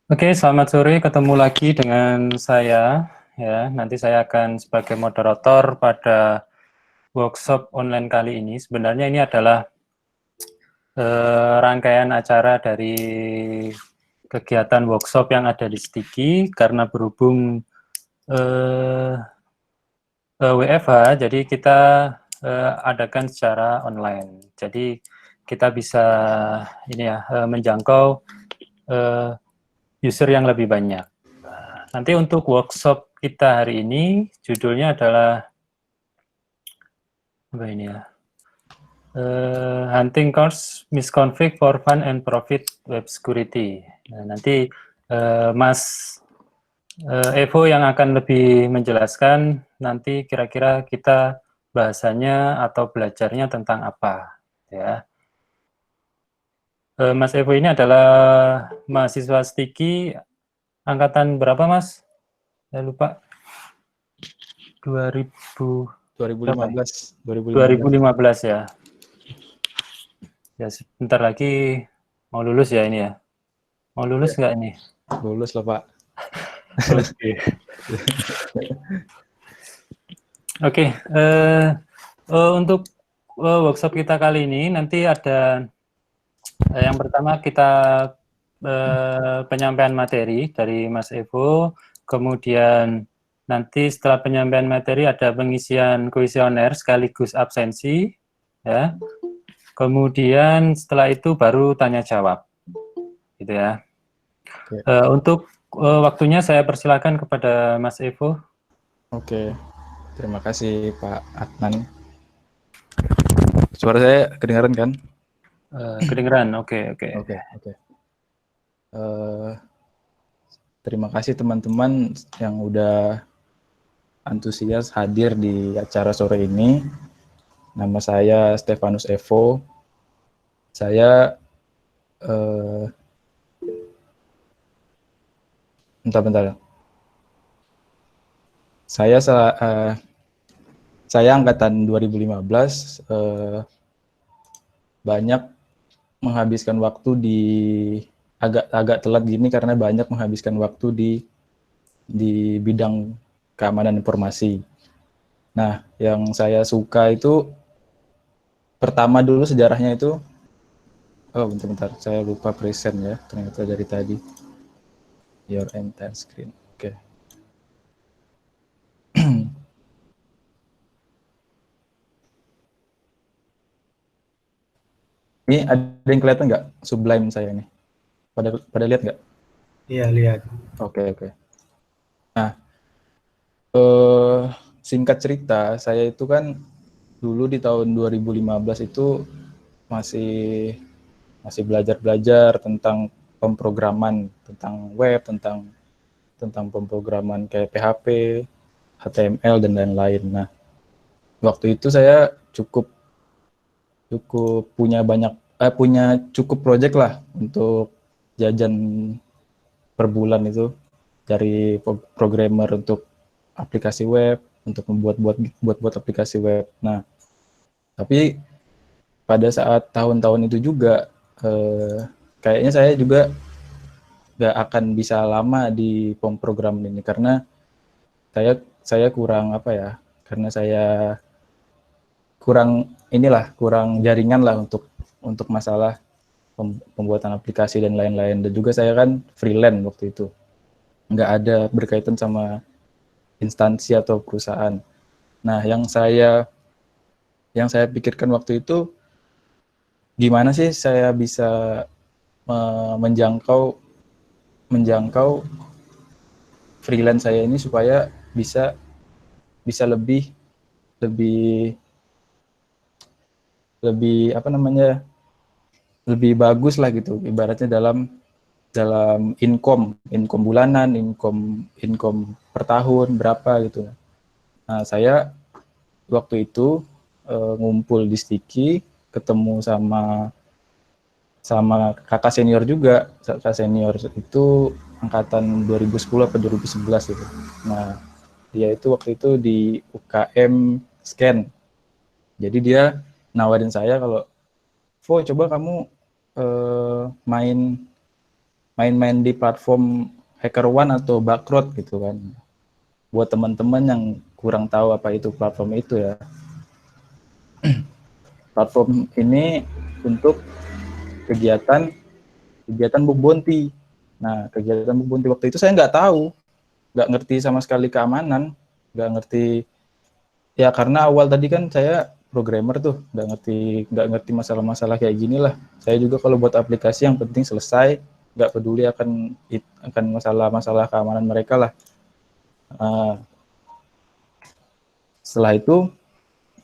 Oke, selamat sore. Ketemu lagi dengan saya. Ya, nanti saya akan sebagai moderator pada workshop online kali ini. Sebenarnya ini adalah rangkaian acara dari kegiatan workshop yang ada di Stiki karena berhubung eh, WFH, jadi kita adakan secara online. Jadi kita bisa ini ya menjangkau eh, user yang lebih banyak. Nanti untuk workshop kita hari ini judulnya adalah apa ini ya? Hunting Course Misconfig for Fun and Profit Web Security. Nah, nanti Mas Evo yang akan lebih menjelaskan nanti kira-kira kita bahasanya atau belajarnya tentang apa, ya. Mas Evo ini adalah mahasiswa Stiki angkatan berapa, Mas? Saya lupa. 2000 berapa ya? 2015. 2015 ya. Ya, sebentar lagi mau lulus ya ini ya. Mau lulus nggak ini? Lulus lah, Pak. Oke. Oke, untuk workshop kita kali ini nanti ada yang pertama kita penyampaian materi dari Mas Evo, kemudian nanti setelah penyampaian materi ada pengisian kuesioner sekaligus absensi, ya. Kemudian setelah itu baru tanya jawab, gitu ya. Oke. Untuk waktunya saya persilakan kepada Mas Evo. Oke. Terima kasih Pak Adnan. Suara saya kedengaran kan? Kedengeran, oke. Oke. Terima kasih teman-teman yang udah antusias hadir di acara sore ini. Nama saya Stefanus Evo. Saya bentar. Saya angkatan 2015, banyak menghabiskan waktu di agak telat gini karena banyak menghabiskan waktu di bidang keamanan informasi. Nah, yang saya suka itu pertama dulu sejarahnya itu, bentar, saya lupa present ya, ternyata dari tadi. Your entire screen. Oke. Ini ada yang kelihatan nggak Sublime saya ini? Pada lihat nggak? Iya, lihat. Oke. Nah, singkat cerita, saya itu kan dulu di tahun 2015 itu masih belajar tentang pemrograman, tentang web, tentang pemrograman kayak PHP, HTML dan lain-lain. Nah, waktu itu saya cukup punya cukup project lah untuk jajan per bulan itu dari programmer untuk aplikasi web, untuk membuat aplikasi web. Nah, tapi pada saat tahun-tahun itu juga kayaknya saya juga nggak akan bisa lama di pemrogram ini karena saya kurang apa ya, karena saya kurang jaringan lah untuk masalah pembuatan aplikasi dan lain-lain. Dan juga saya kan freelance waktu itu, nggak ada berkaitan sama instansi atau perusahaan. Nah, yang saya pikirkan waktu itu, gimana sih saya bisa menjangkau freelance saya ini supaya bisa lebih apa namanya, lebih bagus lah gitu, ibaratnya dalam income bulanan, income per tahun berapa gitu. Nah, saya waktu itu ngumpul di Stiki, ketemu sama kakak senior juga. Kakak senior itu angkatan 2010 atau 2011 gitu. Nah, dia itu waktu itu di UKM Scan. Jadi dia nawarin saya kalau, "Vo, coba kamu main main-main di platform HackerOne atau Backrot gitu kan. Buat teman-teman yang kurang tahu apa itu platform itu ya. Platform ini untuk kegiatan bug bounty. Nah, kegiatan bug bounty waktu itu saya nggak tahu, nggak ngerti sama sekali keamanan, nggak ngerti. Ya karena awal tadi kan saya programmer tuh, nggak ngerti masalah-masalah kayak gini lah. Saya juga kalau buat aplikasi yang penting selesai, nggak peduli akan masalah-masalah keamanan mereka lah. Setelah itu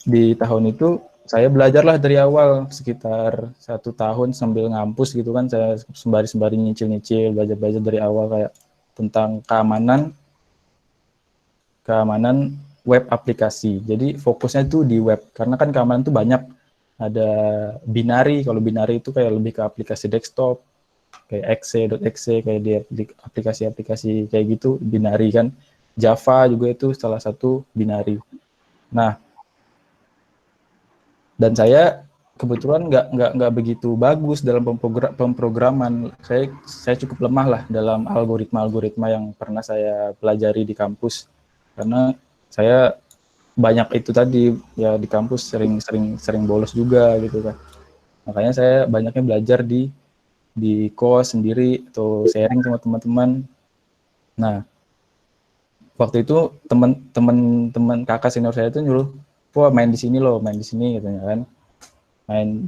di tahun itu saya belajarlah dari awal sekitar 1 tahun sambil ngampus gitu kan, saya sembari nyicil belajar dari awal kayak tentang keamanan web aplikasi. Jadi fokusnya itu di web karena kan keamanan itu banyak, ada binary. Kalau binary itu kayak lebih ke aplikasi desktop kayak exe kayak di aplikasi-aplikasi kayak gitu binary kan. Java juga itu salah satu binary. Nah, dan saya kebetulan nggak begitu bagus dalam pemrograman. Saya cukup lemah lah dalam algoritma yang pernah saya pelajari di kampus, karena saya banyak itu tadi ya, di kampus sering bolos juga gitu kan. Makanya saya banyaknya belajar di kos sendiri atau sharing sama teman-teman. Nah, waktu itu teman kakak senior saya itu nyuruh, wah main di sini loh, main di sini katanya kan.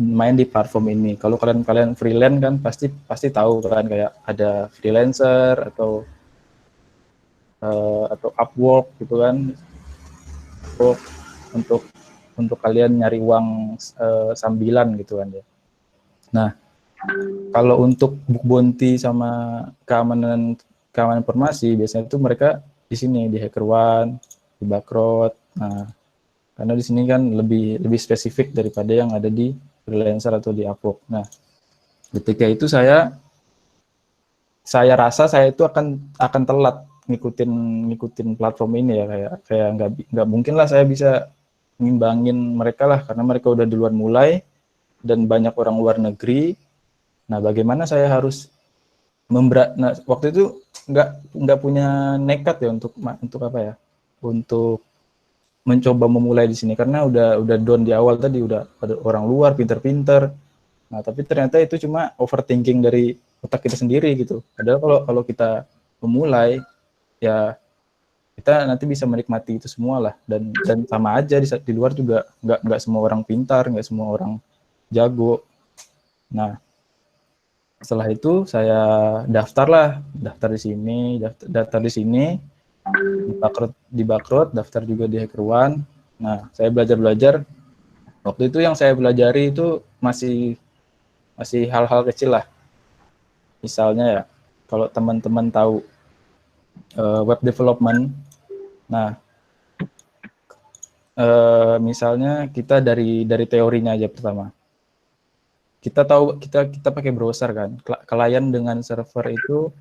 Main di platform ini. Kalau kalian freelance kan pasti tahu kan, kayak ada freelancer atau Upwork gitu kan. Untuk untuk kalian nyari uang sambilan gitu kan ya. Nah, kalau untuk bug bounty sama keamanan informasi biasanya itu mereka di sini di HackerOne, di Backrot. Nah, karena di sini kan lebih spesifik daripada yang ada di freelancer atau di Upwork. Nah, ketika itu saya rasa saya itu akan telat ngikutin platform ini ya, kayak nggak mungkin lah saya bisa ngimbangin mereka lah, karena mereka udah duluan mulai dan banyak orang luar negeri. Nah, bagaimana saya harus nah, waktu itu nggak punya nekat ya untuk apa ya, untuk mencoba memulai di sini, karena udah down di awal tadi, udah ada orang luar pinter-pinter. Nah, tapi ternyata itu cuma overthinking dari otak kita sendiri gitu. Padahal kalau kita memulai, ya kita nanti bisa menikmati itu semua lah. Dan sama aja di luar juga nggak semua orang pintar, nggak semua orang jago. Nah, setelah itu saya daftar di sini, daftar di sini, di Backrot, daftar juga di HackerOne. Nah, saya belajar. Waktu itu yang saya pelajari itu masih hal-hal kecil lah. Misalnya ya, kalau teman-teman tahu web development, nah misalnya kita dari teorinya aja pertama. Kita tahu kita pakai browser kan, klien dengan server itu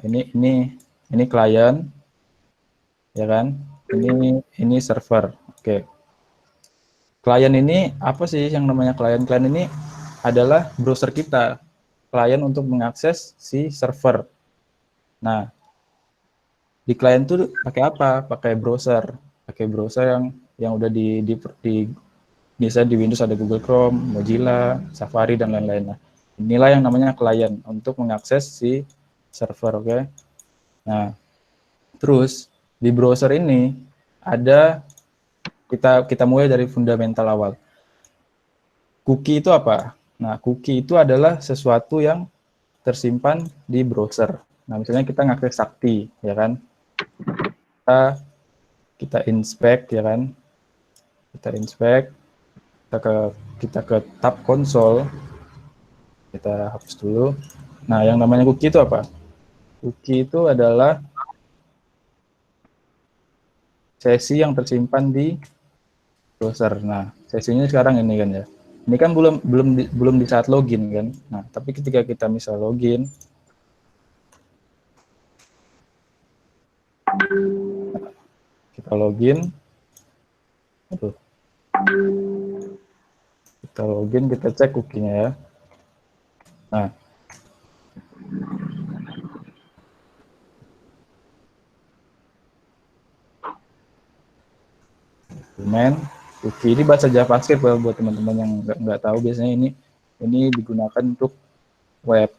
ini klien, ya kan? Ini server. Oke. Klien ini apa sih yang namanya klien? Klien ini adalah browser kita, klien untuk mengakses si server. Nah, di klien tuh pakai apa? Pakai browser yang udah di biasa di Windows ada Google Chrome, Mozilla, Safari dan lain-lain. Nah, inilah yang namanya klien untuk mengakses si server, oke? Nah, terus di browser ini ada kita mulai dari fundamental awal. Cookie itu apa? Nah, cookie itu adalah sesuatu yang tersimpan di browser. Nah, misalnya kita ngakses Sakti, ya kan? Kita inspect, ya kan? Kita inspect, kita ke tab konsol, kita hapus dulu. Nah, yang namanya cookie itu apa? Cookie itu adalah sesi yang tersimpan di browser. Nah, sesinya sekarang ini kan ya. Ini kan belum di saat login kan. Nah, tapi ketika kita misal login, kita login, kita cek cookie-nya ya. Nah, dokumen. Cookie ini bahasa JavaScript ya, buat teman-teman yang nggak tahu, biasanya ini digunakan untuk web.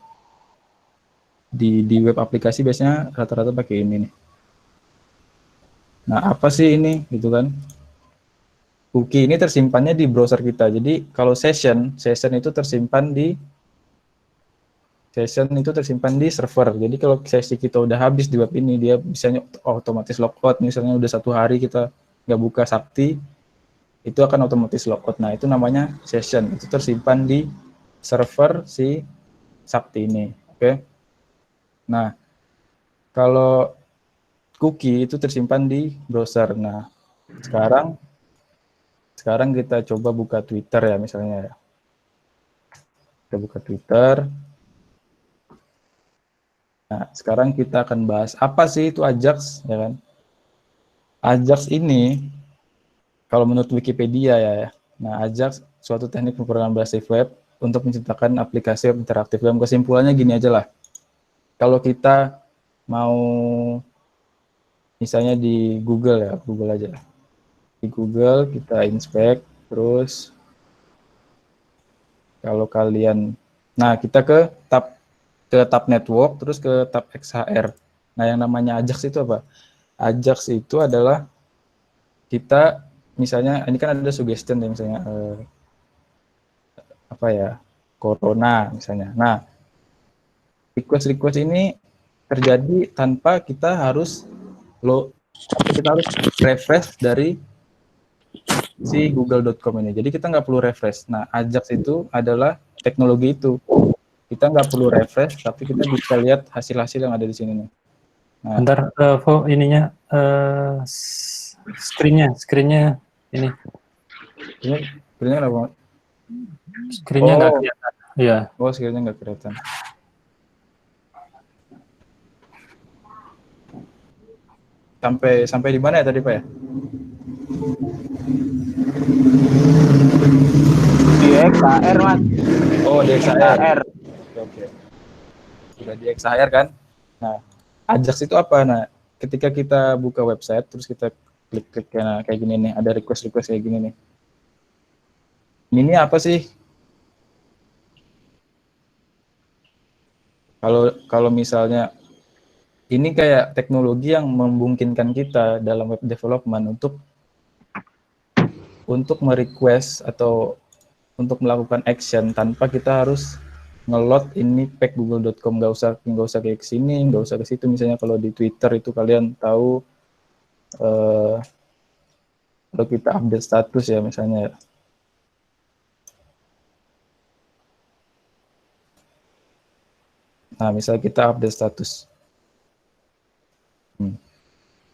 Di web aplikasi biasanya rata-rata pakai ini nih. Nah, apa sih ini gitu kan? Cookie ini tersimpannya di browser kita. Jadi kalau session itu tersimpan di server. Jadi kalau sesi kita udah habis di web ini, dia bisa otomatis logout. Misalnya udah 1 hari kita nggak buka Sakti, itu akan otomatis logout. Nah, itu namanya session. Itu tersimpan di server si Sakti ini. Oke. Nah, kalau cookie itu tersimpan di browser. Nah, sekarang kita coba buka Twitter ya misalnya. Kita buka Twitter. Nah, sekarang kita akan bahas apa sih itu Ajax, ya kan? Ajax ini, kalau menurut Wikipedia ya. Nah, Ajax suatu teknik pemrograman berbasis web untuk menciptakan aplikasi web interaktif. Dalam kesimpulannya gini aja lah. Kalau kita mau misalnya di Google ya, Google aja. Di Google kita inspect, terus kalau kalian, nah kita ke tab network, terus ke tab XHR. Nah, yang namanya Ajax itu apa? Ajax itu adalah kita, misalnya ini kan ada suggestion ya, misalnya apa ya, corona misalnya. Nah, request ini terjadi tanpa kita harus refresh dari si google.com ini. Jadi kita nggak perlu refresh. Nah, Ajax itu adalah teknologi itu. Kita nggak perlu refresh, tapi kita bisa lihat hasil-hasil yang ada di sini nih. Nah, Bentar, ininya, screen-nya ini. Screen-nya kenapa? Screen-nya nggak kelihatan. Iya. Oh, screen-nya nggak kelihatan. Sampai di mana ya tadi, Pak ya? Di XHR, Mas. Oh, di XHR. XHR. Oke. Sudah di XHR kan? Nah, Ajax itu apa? Nah, ketika kita buka website, terus kita klik kayak gini nih, ada request kayak gini nih. Ini apa sih? Kalau misalnya ini kayak teknologi yang memungkinkan kita dalam web development untuk merequest atau untuk melakukan action tanpa kita harus ngelot ini pack google.com. Nggak usah kayak sini, nggak usah ke situ. Misalnya kalau di Twitter itu kalian tahu kalau kita update status ya misalnya. Nah, misalnya kita update status.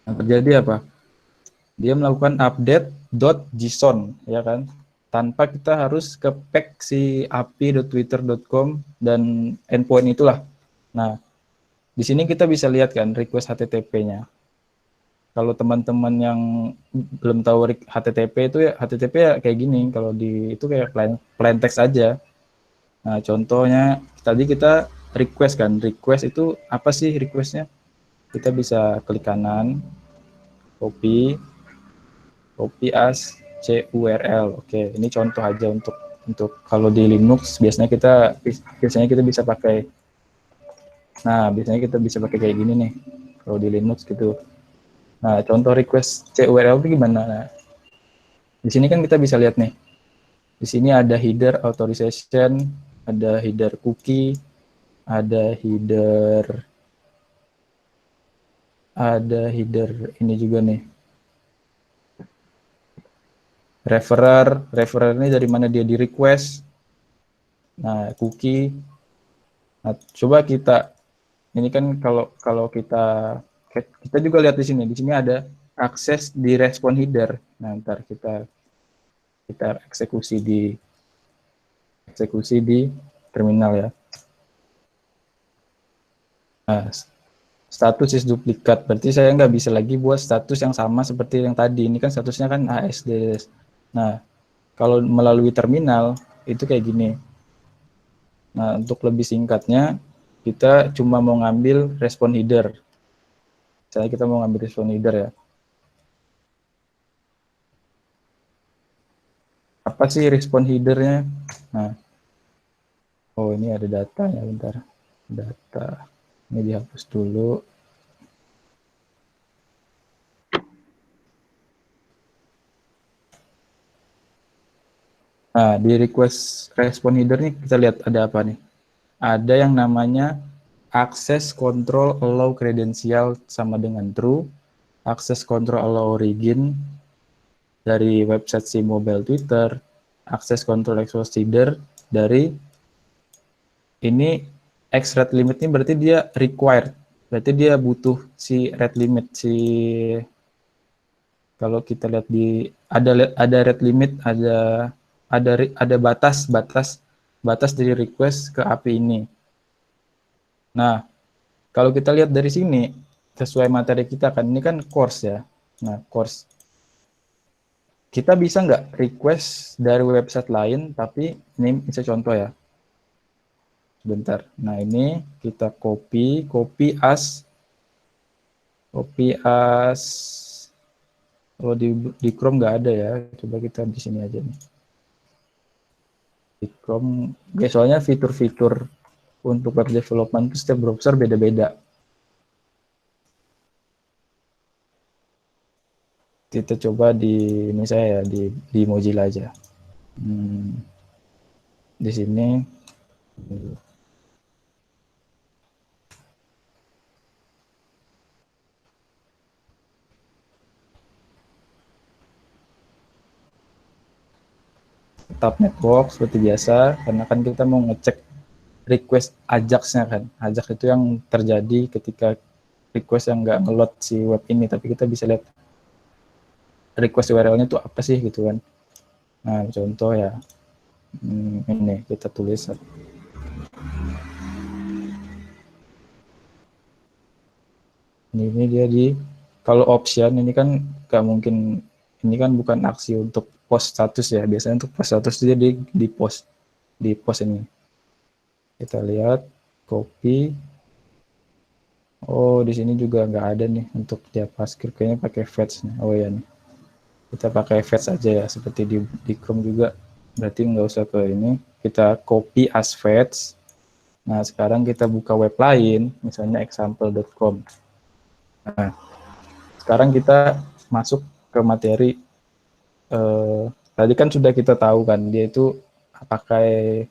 Yang terjadi apa? Dia melakukan update.json, ya kan? Tanpa kita harus ke pack si api.twitter.com dan endpoint itulah. Nah, di sini kita bisa lihat kan request HTTP-nya. Kalau teman-teman yang belum tahu HTTP itu ya, HTTP ya kayak gini. Kalau di itu kayak plain text aja. Nah, contohnya tadi kita request kan. Request itu apa sih requestnya? Kita bisa klik kanan, copy as CURL. Oke, ini contoh aja untuk kalau di Linux biasanya kita bisa pakai. Nah, biasanya kita bisa pakai kayak gini nih. Kalau di Linux gitu. Nah, contoh request CURL itu gimana? Nah, di sini kan kita bisa lihat nih. Di sini ada header authorization, ada header cookie, ada header ini juga nih. Referrer ini dari mana dia di request. Nah, cookie. Nah, coba ini kan kalau kita juga lihat di sini. Di sini ada akses di respon header. Nah, ntar kita eksekusi di terminal ya. Nah, status is duplikat. Berarti saya nggak bisa lagi buat status yang sama seperti yang tadi. Ini kan statusnya kan ASD. Nah, kalau melalui terminal itu kayak gini. Nah, untuk lebih singkatnya, kita cuma mau ngambil respon header. Misalnya kita mau ngambil respon header ya. apa sih respon header-nya. Nah, oh ini ada datanya, bentar. Data. Ini dihapus dulu. Nah, di request respon header nih kita lihat ada apa nih. Ada yang namanya access control allow credential sama dengan true, access control allow origin dari website si mobile Twitter, access control expose header dari ini X rate limit ini berarti dia required, berarti dia butuh si rate limit, si kalau kita lihat di ada rate limit, ada batas dari request ke API ini. Nah, kalau kita lihat dari sini sesuai materi kita kan ini kan course ya. Nah, course kita bisa nggak request dari website lain, tapi ini bisa contoh ya. Sebentar. Nah, ini kita copy as kalau di Chrome nggak ada ya. Coba kita di sini aja nih. Di Chrome, soalnya fitur-fitur untuk web development itu setiap browser beda-beda. Kita coba di misalnya ya di Mozilla aja. Di sini tab network seperti biasa, karena kan kita mau ngecek request Ajax-nya kan. Ajax itu yang terjadi ketika request yang nggak nge-load si web ini, tapi kita bisa lihat request URL-nya itu apa sih gitu kan. Nah, contoh ya, ini kita tulis. Ini dia kalau option ini kan nggak mungkin, ini kan bukan aksi untuk post status ya. Biasanya untuk post status dia di post ini. Kita lihat copy. Oh, di sini juga nggak ada nih untuk JavaScript, kayaknya pakai fetch nih. Oh ya nih. Kita pakai fetch aja ya, seperti di Chrome juga. Berarti nggak usah ke ini. Kita copy as fetch. Nah, sekarang kita buka web lain, misalnya example.com. Nah, sekarang kita masuk ke materi. Tadi kan sudah kita tahu kan, dia itu pakai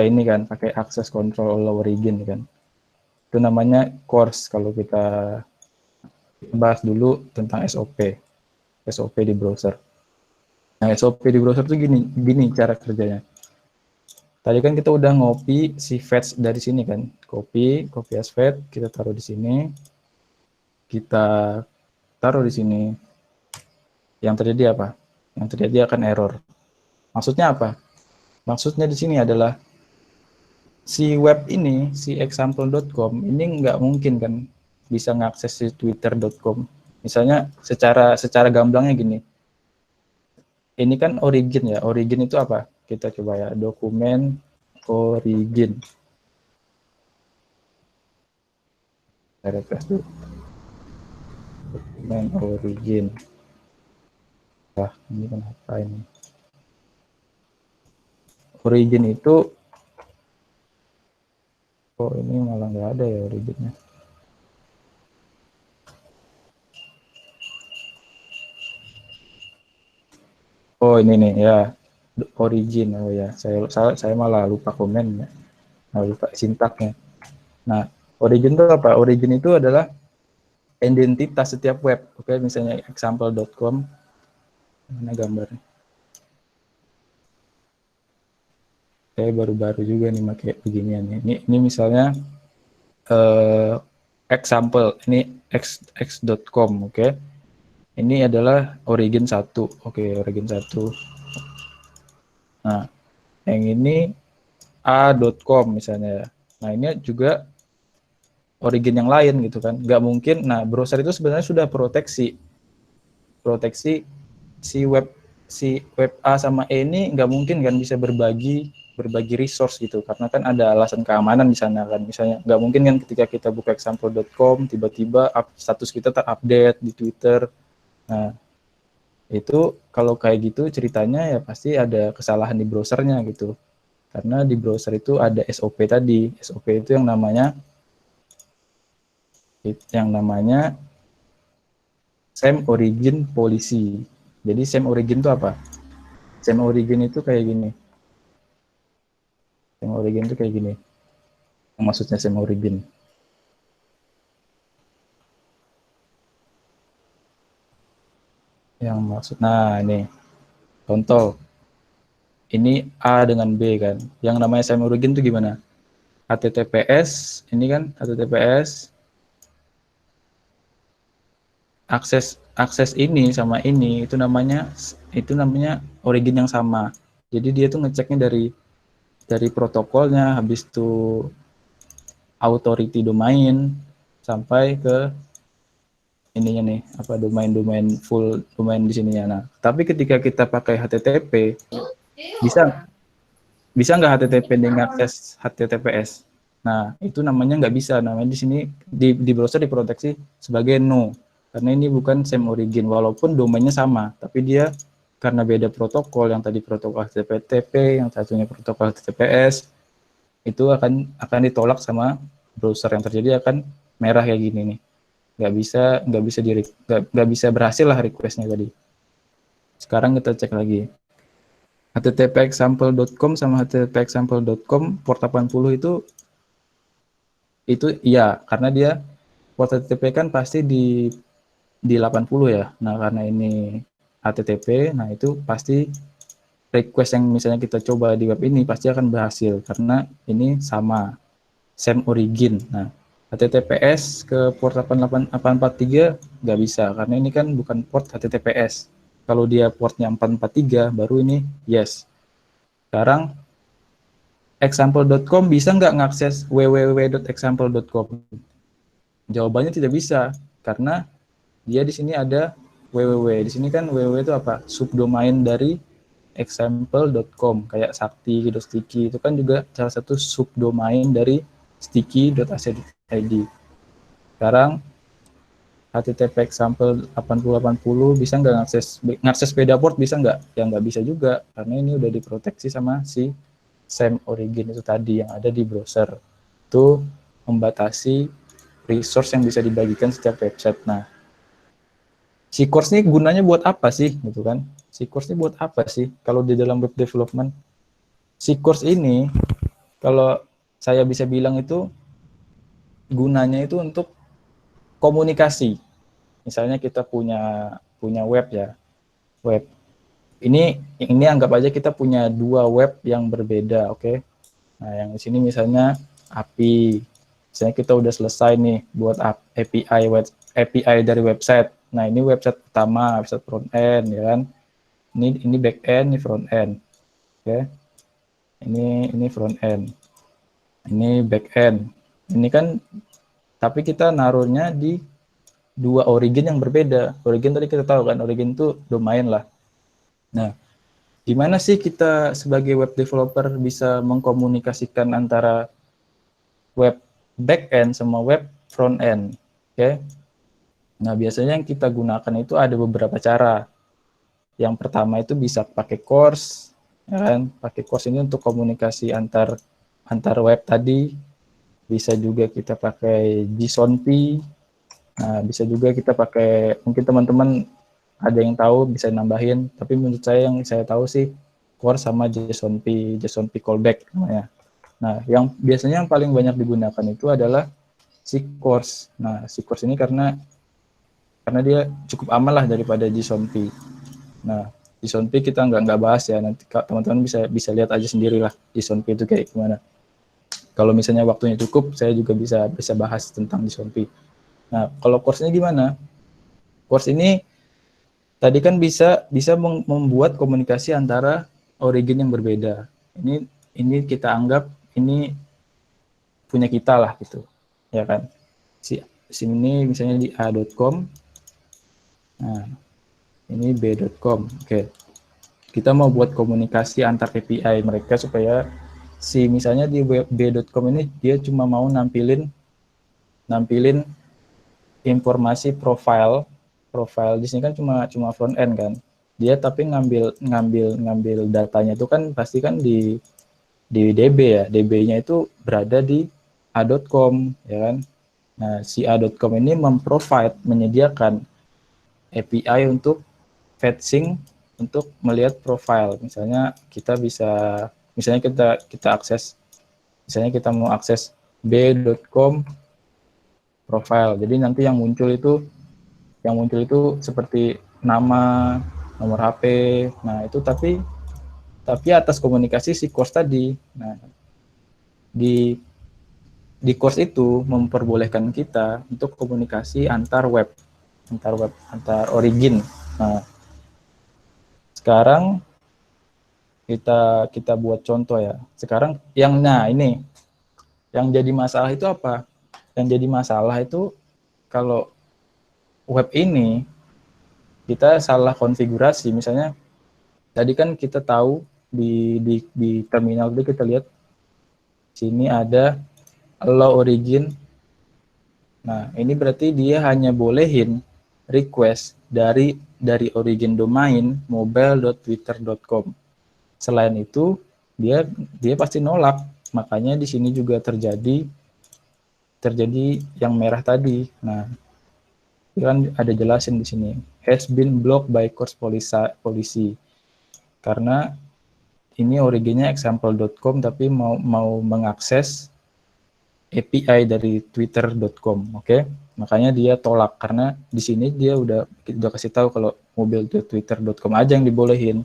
ini kan, pakai access control allow origin kan. Itu namanya course. Kalau kita bahas dulu tentang SOP di browser. Nah, SOP di browser itu gini cara kerjanya. Tadi kan kita udah ngopi si fetch dari sini kan, copy as fetch, kita taruh di sini, kita taruh di sini. Yang terjadi apa? Yang terjadi akan error. Maksudnya apa? Maksudnya di sini adalah si web ini, si example.com ini nggak mungkin kan bisa ngakses si twitter.com. Misalnya secara gamblangnya gini. Ini kan origin ya. Origin itu apa? Kita coba ya, dokumen origin. Saya refresh dulu. Dokumen origin. Wah, ini kenapa ini? Origin itu, oh ini malah nggak ada ya originnya. Oh ini nih ya, origin. Oh ya, saya malah lupa komen ya, lupa sintaknya. Nah, origin itu apa? Origin itu adalah identitas setiap web. Oke, misalnya example.com. Mana gambarnya? Saya baru-baru juga nih pakai beginian ya. Ini misalnya example, ini x.com, oke. Ini adalah origin 1. Oke, origin 1. Nah, yang ini a.com misalnya. Nah, ini juga origin yang lain gitu kan. Nggak mungkin. Nah, browser itu sebenarnya sudah proteksi si web A sama E ini nggak mungkin kan bisa berbagi resource gitu, karena kan ada alasan keamanan di sana kan. Misalnya nggak mungkin kan ketika kita buka example.com tiba-tiba status kita terupdate di Twitter. Nah, Itu kalau kayak gitu ceritanya ya pasti ada kesalahan di browsernya gitu. Karena di browser itu ada SOP tadi. SOP itu yang namanya same origin policy. Jadi same origin itu apa? Same origin itu kayak gini. Same origin itu kayak gini. Maksudnya same origin. Nah ini contoh. Ini A dengan B kan. Yang namanya same origin itu gimana? HTTPS, ini kan HTTPS akses ini sama ini itu namanya origin yang sama. Jadi dia tuh ngeceknya dari protokolnya, habis itu authority domain sampai ke ininya nih, apa domain full domain di sininya. Nah, tapi ketika kita pakai HTTP, bisa nggak HTTP dengan akses HTTPS? Nah, itu namanya nggak bisa. Namanya di sini di browser diproteksi sebagai no. Karena ini bukan same origin, walaupun domainnya sama, tapi dia karena beda protokol, yang tadi protokol HTTP, yang satunya protokol HTTPS, itu akan ditolak sama browser. Yang terjadi akan merah kayak gini nih. Nggak bisa berhasil lah requestnya tadi. Sekarang kita cek lagi. httpexample.com sama httpexample.com port 80 itu iya, karena dia port HTTP kan pasti di 80 ya. Nah, karena ini HTTP, nah itu pasti request yang misalnya kita coba di web ini pasti akan berhasil karena ini sama same origin. Nah, HTTPS ke port 843 nggak bisa karena ini kan bukan port HTTPS. Kalau dia portnya 443 baru ini yes. Sekarang example.com bisa nggak ngakses www.example.com? Jawabannya tidak bisa karena dia di sini ada www. Di sini kan www itu apa? Subdomain dari example.com, kayak sakti.sticky itu kan juga salah satu subdomain dari sticky.ac.id. Sekarang HTTP example 8080 bisa nggak ngakses beda port, bisa nggak? Ya nggak bisa juga karena ini udah diproteksi sama si same origin itu tadi yang ada di browser. Itu membatasi resource yang bisa dibagikan setiap website. Nah, si course ini gunanya buat apa sih gitu kan? Si course ini buat apa sih kalau di dalam web development? Si course ini kalau saya bisa bilang itu gunanya itu untuk komunikasi. Misalnya kita punya web ya. Web. Ini anggap aja kita punya dua web yang berbeda, oke? Nah, yang di sini misalnya API. Misalnya kita udah selesai nih buat API dari website. Nah, ini website pertama, website front end ya kan. Ini back end, ini front end. Oke. Ini front end. Ini back end. Ini kan tapi kita naruhnya di dua origin yang berbeda. Origin tadi kita tahu kan, origin itu domain lah. Nah, gimana sih kita sebagai web developer bisa mengkomunikasikan antara web back end sama web front end? Oke. Nah, biasanya yang kita gunakan itu ada beberapa cara. Yang pertama itu bisa pakai course, ya kan? Pakai course ini untuk komunikasi antar web tadi. Bisa juga kita pakai JSON-P. Nah, bisa juga kita pakai, mungkin teman-teman ada yang tahu bisa nambahin, tapi menurut saya yang saya tahu sih course sama JSON-P callback namanya. Nah, yang biasanya yang paling banyak digunakan itu adalah si course. Nah, si course ini karena dia cukup aman lah daripada JSON-P. Nah, JSON-P kita nggak bahas ya, nanti teman-teman bisa lihat aja sendiri lah JSON-P itu kayak gimana. Kalau misalnya waktunya cukup, saya juga bisa bahas tentang JSON-P. Nah, kalau course-nya gimana? Course ini tadi kan bisa membuat komunikasi antara origin yang berbeda. Ini kita anggap ini punya kita lah gitu, ya kan? Si ini misalnya di a.com. Nah, ini b.com. Oke. Kita mau buat komunikasi antar API mereka supaya misalnya di b.com ini dia cuma mau nampilin informasi profile di sini kan cuma front end kan. dia tapi ngambil datanya itu kan pasti kan di DB ya. DB-nya itu berada di a.com ya kan. Nah, si a.com ini menyediakan API untuk fetching untuk melihat profile. Misalnya kita akses, misalnya kita mau akses b.com profile. Jadi nanti yang muncul itu seperti nama, nomor HP. Nah, itu tapi atas komunikasi si course tadi. Nah, di course itu memperbolehkan kita untuk komunikasi antar origin. Nah, sekarang kita buat contoh ya. Sekarang ini yang jadi masalah itu apa? Yang jadi masalah itu kalau web ini kita salah konfigurasi. Misalnya tadi kan kita tahu di terminal itu kita lihat sini ada allow origin. Nah, ini berarti dia hanya bolehin request dari origin domain mobile.twitter.com. Selain itu, dia pasti nolak. Makanya di sini juga terjadi yang merah tadi. Nah, kan ada jelasin di sini. Has been blocked by course policy. Karena ini originnya example.com tapi mau mengakses API dari twitter.com, oke? Makanya dia tolak karena di sini dia udah kasih tahu kalau mobile.twitter.com aja yang dibolehin.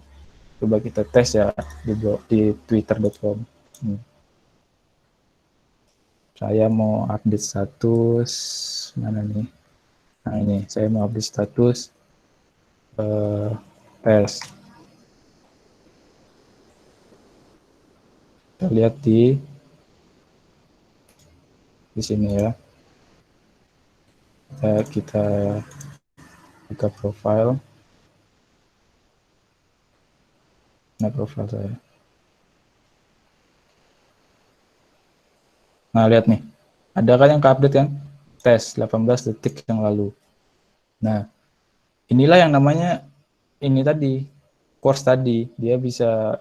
Coba kita tes ya di twitter.com. Saya mau update status mana nih? Nah, ini saya mau update status tes. Kita lihat di sini ya. Kita buka profile. Nah, profile saya. Nah, lihat nih. Ada kan yang ke-update kan? Tes 18 detik yang lalu. Nah, inilah yang namanya ini tadi, course tadi. Dia bisa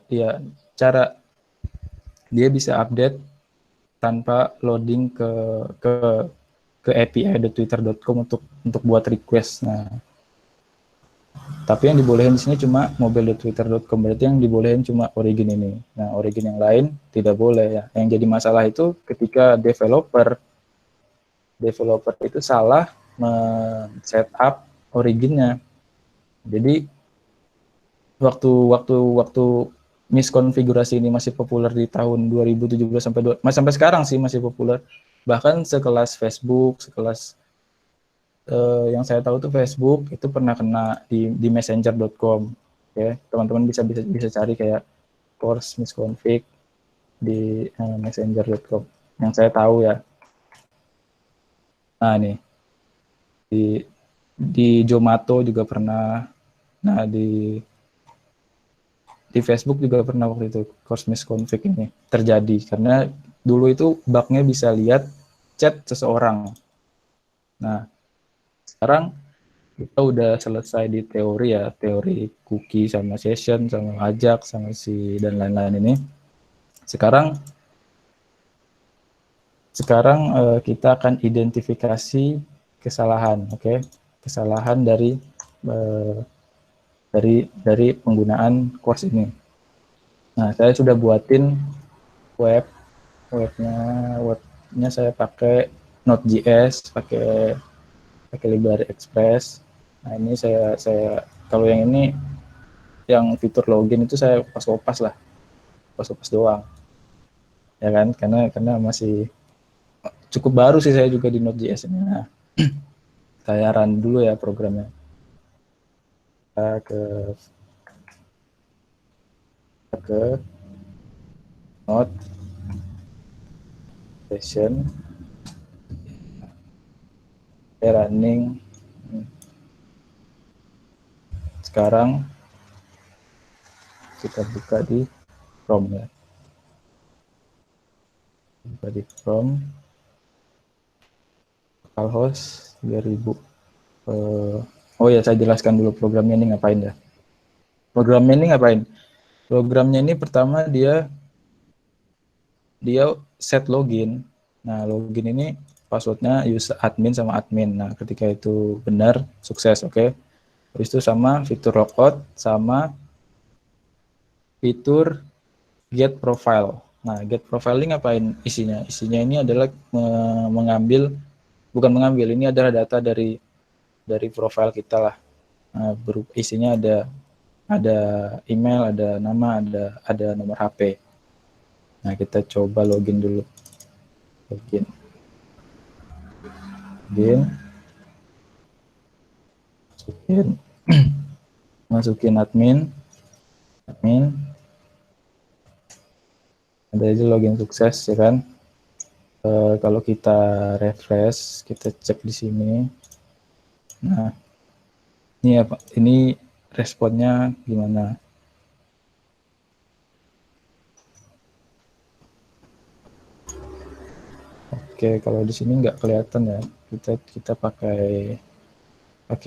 bisa update tanpa loading ke api.twitter.com untuk buat request. Nah, tapi yang dibolehin di sini cuma mobile.twitter.com, berarti yang dibolehin cuma origin ini. Nah, origin yang lain tidak boleh ya. Yang jadi masalah itu ketika developer itu salah men-setup originnya. Jadi waktu miskonfigurasi ini masih populer di tahun 2017 sampai sekarang sih masih populer. Bahkan sekelas Facebook, yang saya tahu tuh Facebook itu pernah kena di messenger.com. Oke, teman-teman bisa cari kayak course misconfig di messenger.com yang saya tahu ya. Nah, nih di Zomato juga pernah. Nah, di Facebook juga pernah waktu itu course misconfig ini terjadi karena dulu itu bugnya bisa lihat chat seseorang. Nah, sekarang kita udah selesai di teori ya, teori cookie sama session sama ajak sama dan lain-lain ini. Sekarang kita akan identifikasi kesalahan, oke? Kesalahan dari penggunaan course ini. Nah, saya sudah buatin webnya saya pakai Node.js, pakai library Express. Nah, ini saya kalau yang ini yang fitur login itu saya pas doang. Ya kan? Karena masih cukup baru sih saya juga di Node.js ini. Nah, saya run dulu ya programnya. Kita ke Node session running. Sekarang kita buka di Chrome ya. Buka di Chrome. Localhost 3000. Oh ya, saya jelaskan dulu programnya ini ngapain ya. Programnya ini ngapain? Programnya ini pertama dia set login. Nah, login ini passwordnya user admin sama admin. Nah, ketika itu benar, sukses, oke. Habis itu sama fitur logout sama fitur get profile. Nah, get profile ini ngapain isinya? Isinya ini adalah ini adalah data dari profile kita lah. Nah, isinya ada email, ada nama, ada nomor HP. Nah, kita coba login dulu. Login. Masukin admin. Ada aja login sukses ya kan. Kalau kita refresh, kita cek di sini. Nah, ini responnya gimana? Oke, kalau di sini nggak kelihatan ya. Kita pakai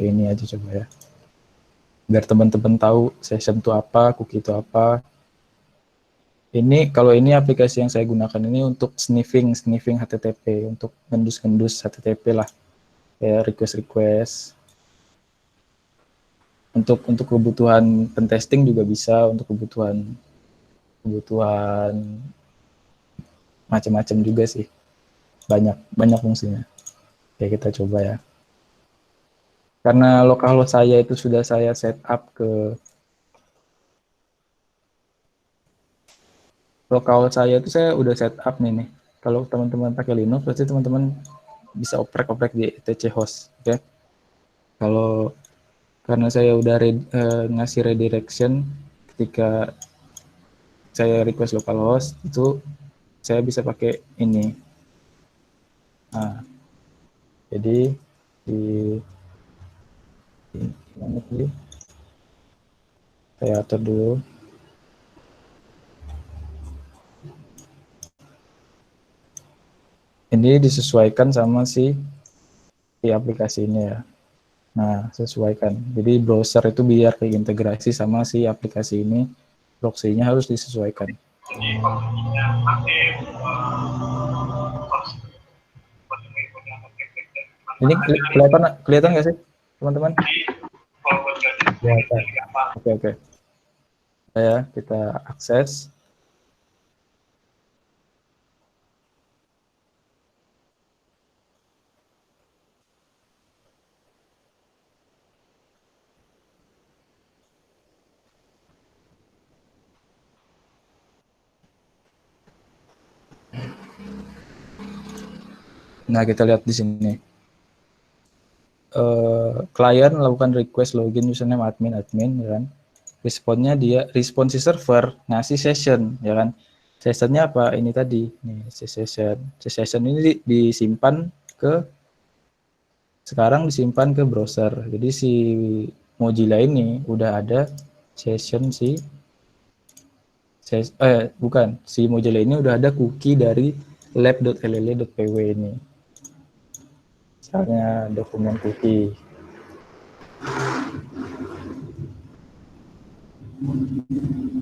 ini aja coba ya. Biar teman-teman tahu session itu apa, cookie itu apa. Kalau ini aplikasi yang saya gunakan ini untuk sniffing HTTP, untuk ngendus HTTP lah, kayak request. Untuk kebutuhan pentesting juga bisa, untuk kebutuhan macam-macam juga sih, banyak fungsinya. Oke, kita coba ya. Karena localhost saya itu sudah saya set up localhost saya itu saya udah set up nih. Kalau teman-teman pakai Linux, pasti teman-teman bisa oprek-oprek di etc host, oke. Karena saya udah ngasih redirection ketika saya request localhost, itu saya bisa pakai ini. Nah, jadi di mana tadi? Saya atur dulu. Ini disesuaikan sama si aplikasi ini ya. Nah, sesuaikan. Jadi browser itu biar terintegrasi sama si aplikasi ini, proxy-nya harus disesuaikan. Ini kelihatan nggak sih, teman-teman? Kelihatan. Oke. Kita akses. Nah, kita lihat di sini. Klien melakukan request login username admin, ya kan? Respon si server ngasih session, ya kan? Sessionnya apa? Ini tadi, nih session ini disimpan ke browser. Jadi si Mozilla ini udah ada session si Mozilla ini udah ada cookie dari lab.ll.pw ini. Misalnya dokumen cookie.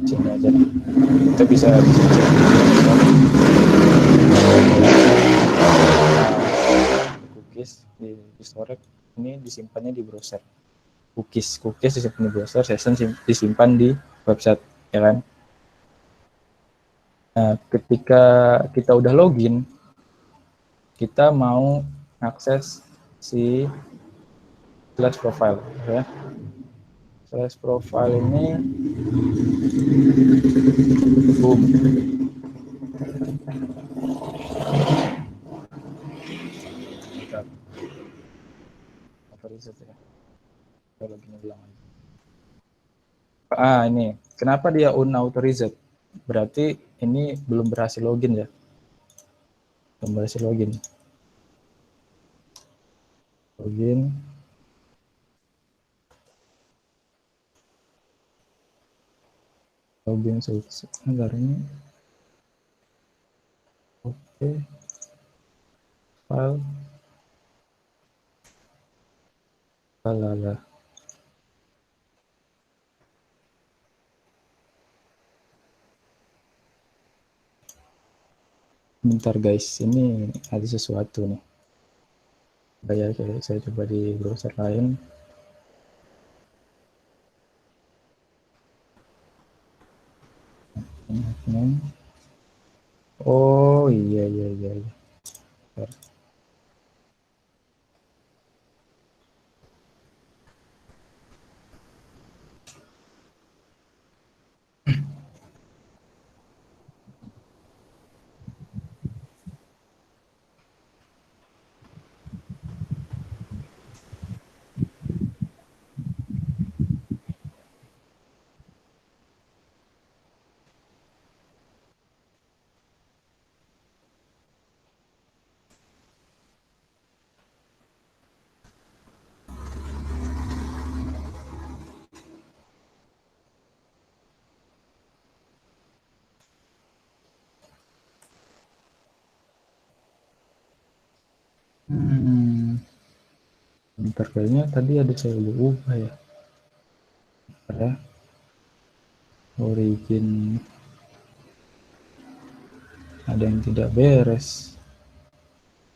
Sini aja. Kita bisa cookies di storage ini disimpannya di browser. Cookies disimpan di browser, session disimpan di website, ya kan? Nah, ketika kita udah login, kita mau akses si slash profile, ya. Slash profile ini, boom. Kalau gini bilang. Ini kenapa dia unauthorized? Berarti ini belum berhasil login ya. Belum berhasil login. Login sukses. Bentar ini. Oke. File. Alah. Bentar guys, ini ada sesuatu nih. Saya coba di browser lain. Oh iya. Bentar. Bentar, kayaknya tadi ada saya ubah ya. Bentar ya. Origin ada yang tidak beres.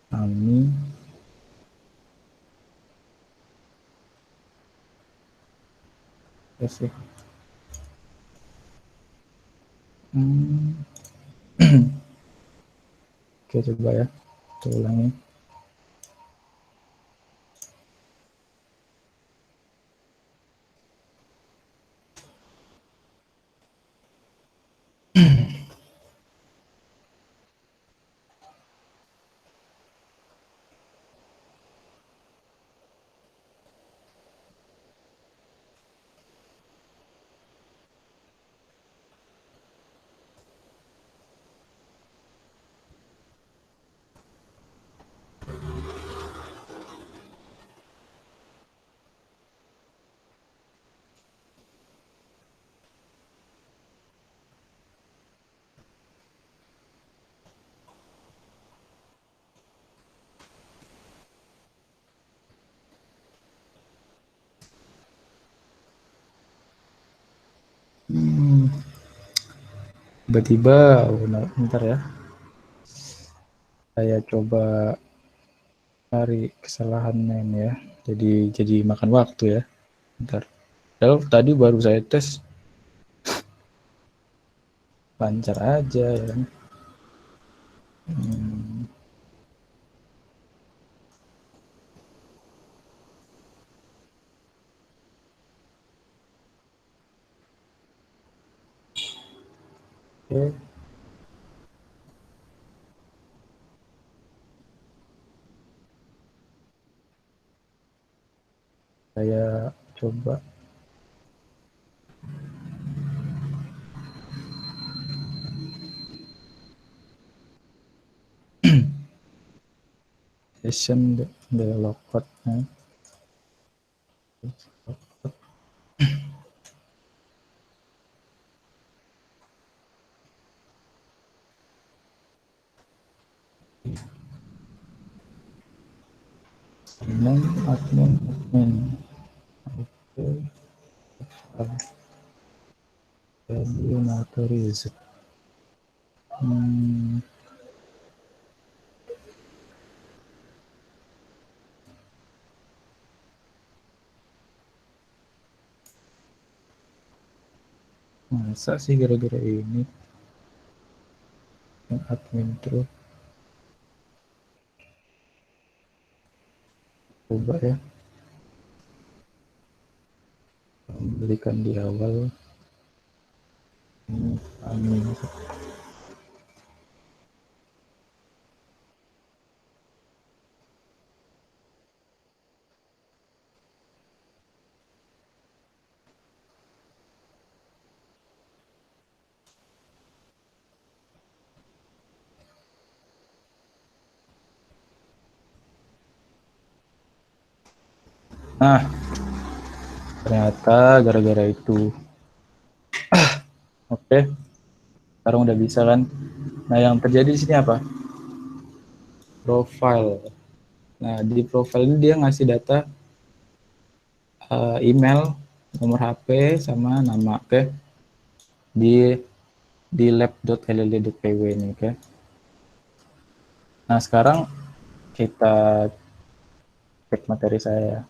Ami. Yes, ya. Oke, coba ya. Kita ulangi. Tiba-tiba, bentar ya. Saya coba cari kesalahannya ini ya. Jadi makan waktu ya. Bentar. Padahal tadi baru saya tes lancar aja ya kan. Oke. Saya coba session developed ya. Admin. Oke. Value not reset. Masa sih gara-gara ini yang admin terus. Coba ya, berikan di awal admin. Nah, ternyata gara-gara itu. Oke, sekarang udah bisa kan. Nah, yang terjadi di sini apa? Profile. Nah, di profile ini dia ngasih data email, nomor HP, sama nama. Oke, di lab.ll.pw ini. Oke. Nah, sekarang kita cek materi saya.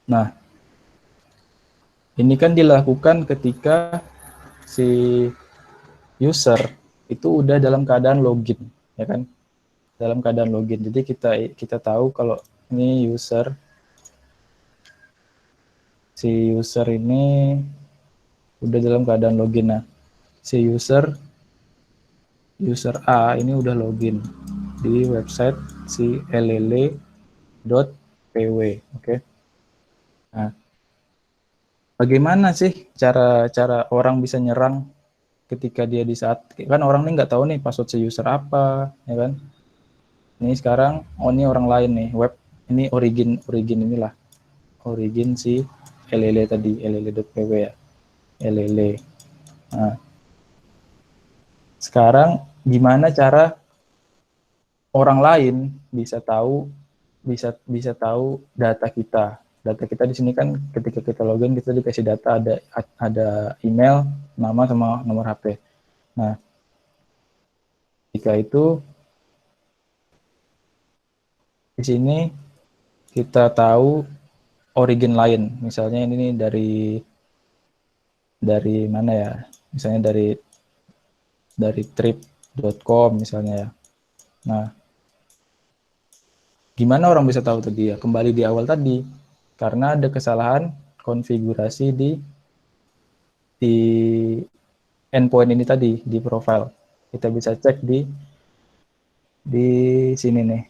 Nah, ini kan dilakukan ketika si user itu udah dalam keadaan login, ya kan? Dalam keadaan login. Jadi kita tahu kalau ini si user ini udah dalam keadaan login. Nah, si user A ini udah login di website si llele.pw, oke. Nah, bagaimana sih cara orang bisa nyerang ketika dia di saat kan orang ini nggak tahu nih password si user apa, ya kan? Ini sekarang ini orang lain nih, web ini origin inilah, origin si llele tadi, llele.pw ya, llele. Nah, sekarang gimana cara orang lain bisa tahu bisa tahu data kita. Data kita di sini kan ketika kita login kita dikasih data, ada email, nama sama nomor HP. Nah, jika itu di sini kita tahu origin lain. Misalnya ini dari mana ya? Misalnya dari trip.com misalnya ya. Nah, gimana orang bisa tahu tadi ya? Kembali di awal tadi, karena ada kesalahan konfigurasi di endpoint ini tadi, di profile. Kita bisa cek di sini nih.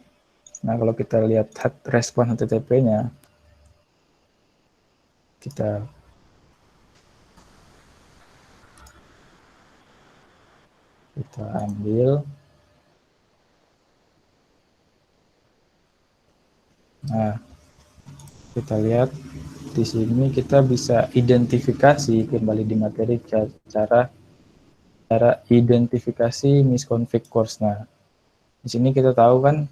Nah, kalau kita lihat respon HTTP-nya, kita ambil. Nah, kita lihat di sini kita bisa identifikasi kembali di materi cara identifikasi misconfig course. Nah, di sini kita tahu kan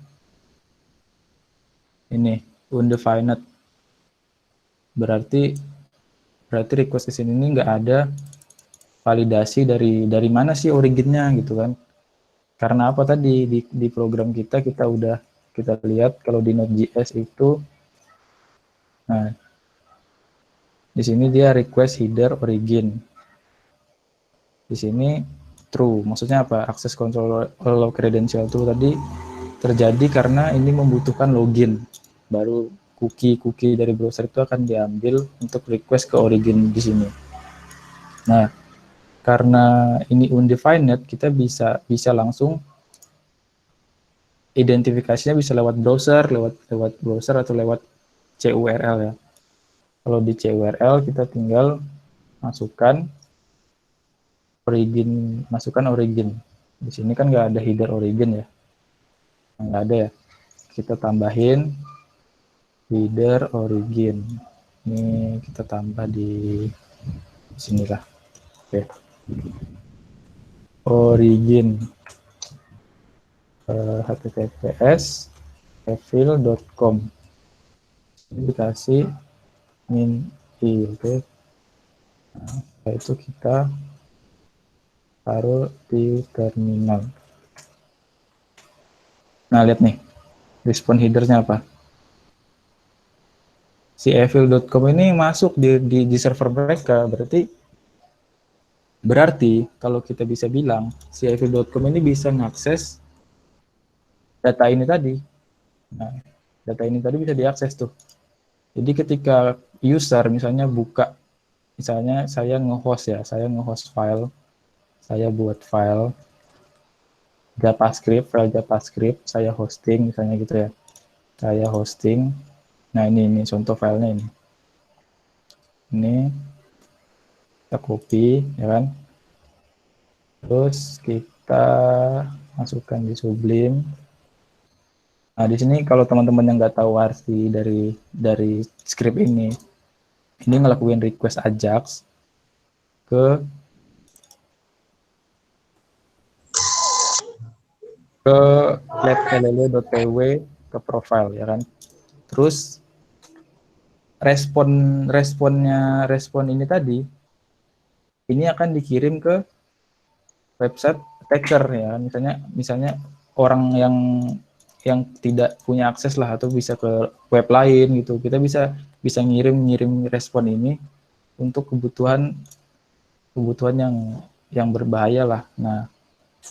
ini undefined, berarti request di sini nggak ada validasi dari mana sih originnya gitu kan. Karena apa tadi di program kita udah kita lihat kalau di Node.js itu, nah di sini dia request header origin. Di sini true, maksudnya apa? Access control credential itu tadi terjadi karena ini membutuhkan login. Baru cookie dari browser itu akan diambil untuk request ke origin di sini. Nah, karena ini undefined, kita bisa langsung identifikasinya bisa lewat browser, atau lewat CURL ya. Kalau di CURL kita tinggal masukkan origin. Di sini kan nggak ada header origin ya, nggak ada ya. Kita tambahin header origin. Ini kita tambah di sinilah. Oke. Origin https evil.com dikasih min i, oke. Nah, setelah itu kita taruh di terminal. Nah, lihat nih respon headernya apa. Si evil.com ini masuk di server mereka, berarti kalau kita bisa bilang si evil.com ini bisa mengakses data ini tadi. Nah, data ini tadi bisa diakses tuh. Jadi ketika user misalnya buka, misalnya saya nge-host file, saya buat file JavaScript, saya hosting misalnya gitu ya. Saya hosting. Nah, ini contoh filenya ini. Ini kita copy, ya kan? Terus kita masukkan di Sublime. Nah, di sini kalau teman-teman yang nggak tahu arti dari script ini ngelakuin request Ajax ke lab.llele.pw ke profile, ya kan. Terus respon ini tadi ini akan dikirim ke website attacker ya. Misalnya orang yang tidak punya akses lah atau bisa ke web lain gitu. Kita bisa ngirim respon ini untuk kebutuhan yang berbahaya lah. Nah,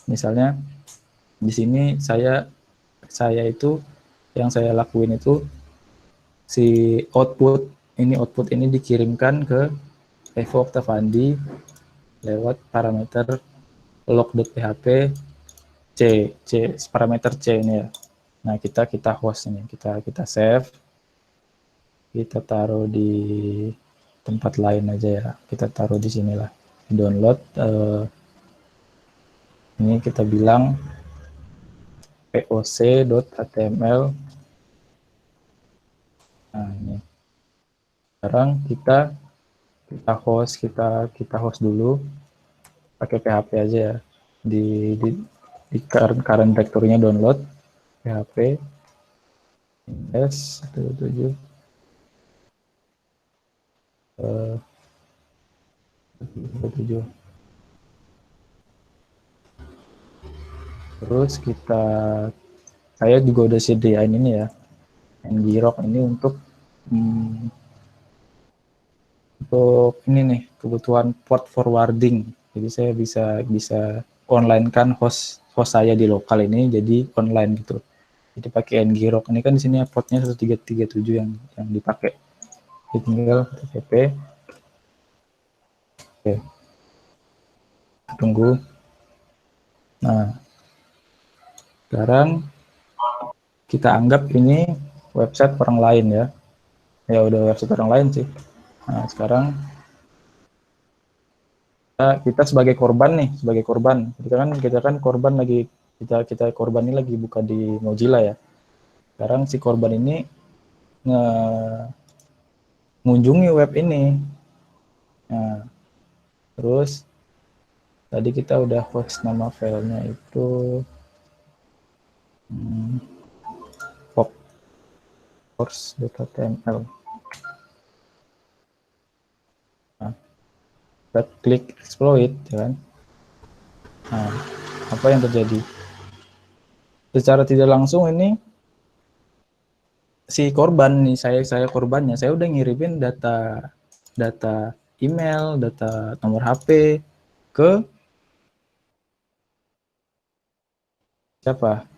misalnya di sini saya itu yang saya lakuin itu si output ini dikirimkan ke Evo Octavandi lewat parameter log.php c parameter c ini ya. Nah, kita host ini, kita save, kita taruh di tempat lain aja ya. Kita taruh di sinilah, download. Ini kita bilang poc.html. Nah, ini. Sekarang kita host dulu pakai PHP aja ya. Di current directory-nya download PHP s17 7. Terus saya juga udah sediain ini ya, ngrok ini untuk ini nih, kebutuhan port forwarding. Jadi saya bisa online kan host saya di lokal ini jadi online gitu. Jadi pakai ngrok ini kan di sini portnya 1337 yang dipakai. Tinggal TTP. Oke. Tunggu. Nah, sekarang kita anggap ini website orang lain ya. Ya udah website orang lain sih. Nah, sekarang kita sebagai korban nih, kita kan korban lagi kita korban ini lagi buka di Mozilla ya. Sekarang si korban ini mengunjungi web ini. Nah, terus tadi kita udah host nama filenya itu popcourse.html. Nah, kita klik exploit ya kan. Nah, apa yang terjadi? Secara tidak langsung ini si korban nih, saya korbannya, saya udah ngirimin data email, data nomor HP ke siapa?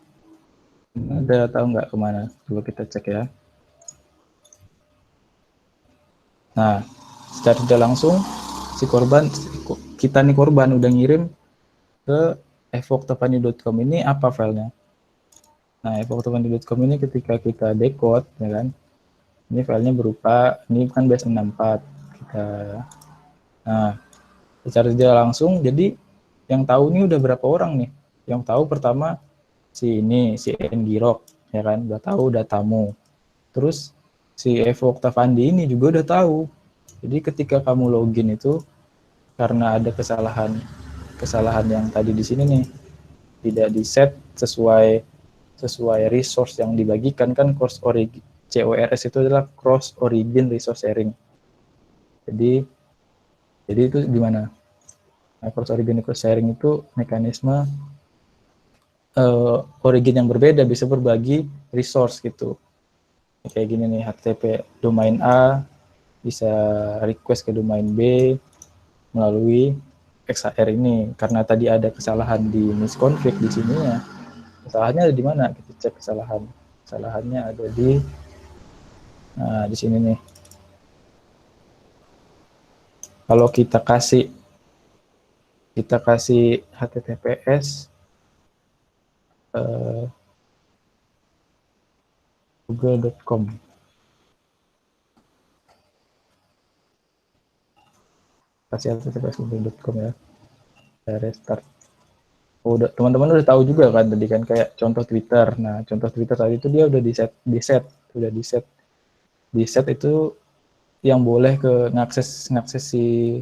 Ada tahu nggak kemana? Coba kita cek ya. Nah, secara tidak langsung si korban, kita nih korban udah ngirim ke evoctavani.com ini apa filenya? Nah, evoctavani.com ini ketika kita decode, ya kan? Ini filenya berupa, ini kan base 64. Nah, secara tidak langsung, jadi yang tahu ini udah berapa orang nih? Yang tahu pertama si ngrok, ya kan? Udah tahu datamu. Terus si Evo Octavandi ini juga udah tahu. Jadi ketika kamu login itu, karena ada kesalahan yang tadi di sini nih, tidak di set sesuai resource yang dibagikan kan. CORS itu adalah cross origin resource sharing. Jadi itu gimana? Nah, cross origin resource sharing itu mekanisme origin yang berbeda bisa berbagi resource gitu. Kayak gini nih, HTTP domain A bisa request ke domain B melalui XHR ini. Karena tadi ada kesalahan di misconfig di sini ya. Kesalahannya ada di mana? Kita cek kesalahannya ada di sini nih. Kalau kita kasih HTTPS google.com. Kasih HTTPS google.com ya. Saya restart. Teman-teman udah tahu juga kan tadi kan, kayak contoh Twitter. Nah, contoh Twitter tadi itu dia udah di set itu yang boleh ngakses si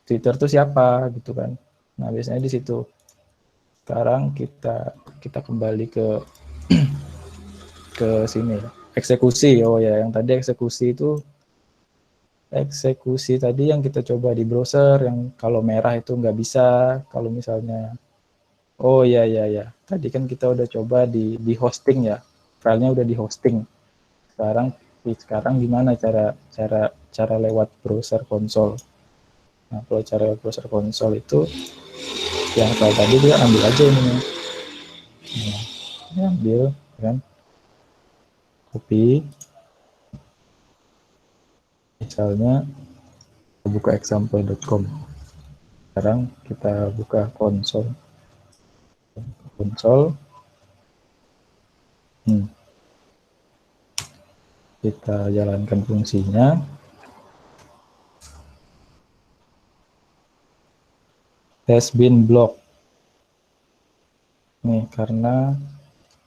Twitter tuh siapa gitu kan. Nah, biasanya di situ. Sekarang kita kembali ke sini ya. Eksekusi. Oh ya, yang tadi eksekusi itu eksekusi tadi yang kita coba di browser, yang kalau merah itu nggak bisa, kalau misalnya, oh ya ya ya, tadi kan kita udah coba di hosting ya, filenya udah di hosting. Sekarang gimana cara cara cara lewat browser konsol? Nah, kalau cara lewat browser konsol itu yang file tadi dia ambil aja ini. Nah, ini ambil kan, copy, misalnya buka example.com. Sekarang kita buka konsol. Kita jalankan fungsinya. Has been blocked. Nih, karena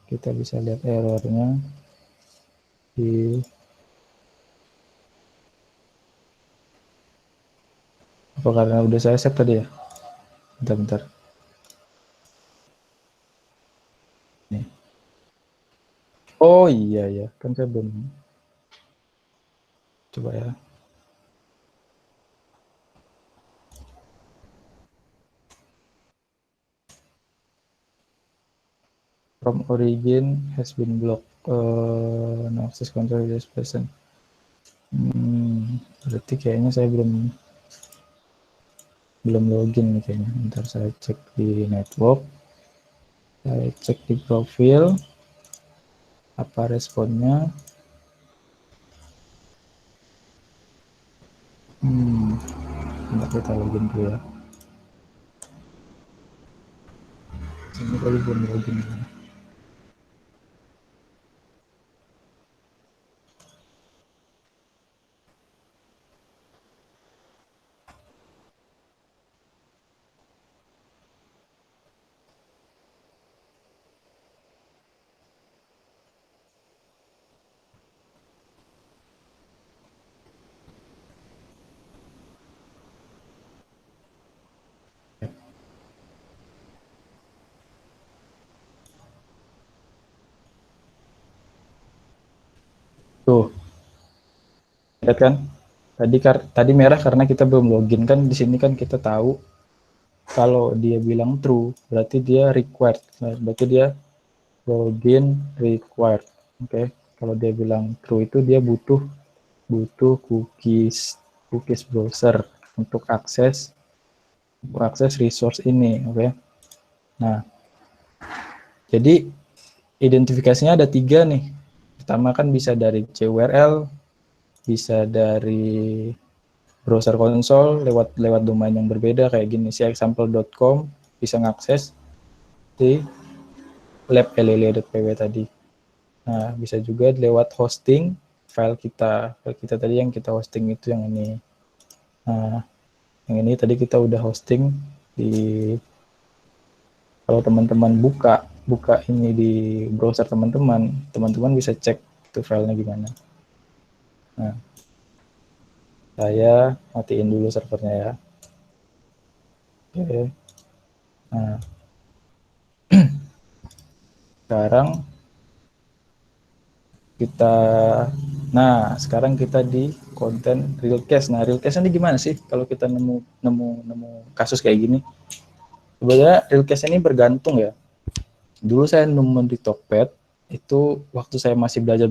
kita bisa lihat errornya di apa, karena udah saya save tadi ya. Bentar. Nih. Oh iya ya, kan saya belum. Coba ya. From origin has been blocked. No access control this person. Berarti kayaknya saya belum login nih kayaknya. Bentar saya cek di network. Saya cek di profil. Apa responnya? Bentar kita login dulu ya. Ini tadi belum login. Tuh, lihat kan? Tadi merah karena kita belum login kan. Di sini kan kita tahu kalau dia bilang true berarti dia required. Nah, berarti dia login required. Oke. Kalau dia bilang true itu dia butuh cookies browser untuk akses resource ini. Oke. Nah, jadi identifikasinya ada 3 nih. Pertama kan bisa dari CURL, bisa dari browser konsol lewat domain yang berbeda kayak gini. Si example.com bisa ngakses di lab.lily.pw tadi. Nah, bisa juga lewat hosting file kita tadi yang kita hosting itu yang ini. Nah, yang ini tadi kita udah hosting di, kalau teman-teman buka ini di browser teman-teman bisa cek itu filenya gimana. Nah, saya matiin dulu servernya ya. Oke. Nah, sekarang kita di konten real case. Nah, real case ini gimana sih kalau kita nemu kasus kayak gini? Sebenarnya real case ini bergantung ya. Dulu saya nemu di Tokped itu waktu saya masih belajar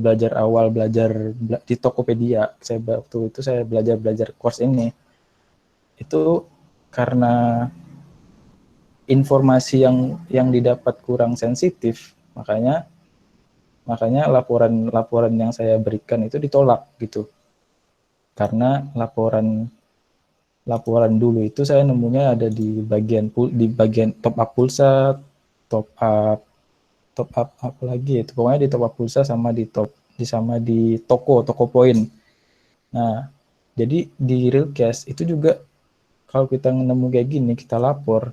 di Tokopedia. Waktu itu saya belajar course ini. Itu karena informasi yang didapat kurang sensitif, makanya laporan yang saya berikan itu ditolak gitu. Karena laporan dulu itu saya nemunya ada di bagian top up pulsa, top up apa lagi itu, pokoknya di top up pulsa sama di toko poin. Nah, jadi di real case itu juga kalau kita nemu kayak gini, kita lapor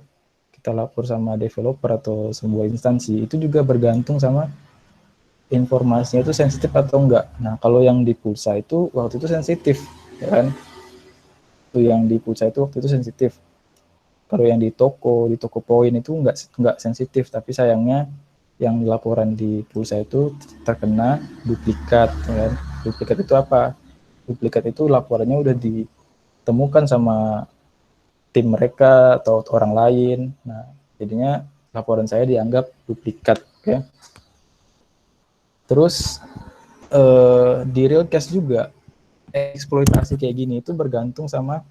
sama developer atau sebuah instansi, itu juga bergantung sama informasinya itu sensitif atau enggak. Nah, kalau yang di pulsa itu waktu itu sensitif, ya kan? Yang di pulsa itu waktu itu sensitif. Kalau yang di toko poin itu enggak sensitif, tapi sayangnya yang laporan di pulsa itu terkena duplikat, ya kan? Duplikat itu apa? duplikat itu laporannya udah ditemukan sama tim mereka atau orang lain. Nah, jadinya laporan saya dianggap duplikat. Oke. Terus di real case juga eksploitasi kayak gini itu bergantung sama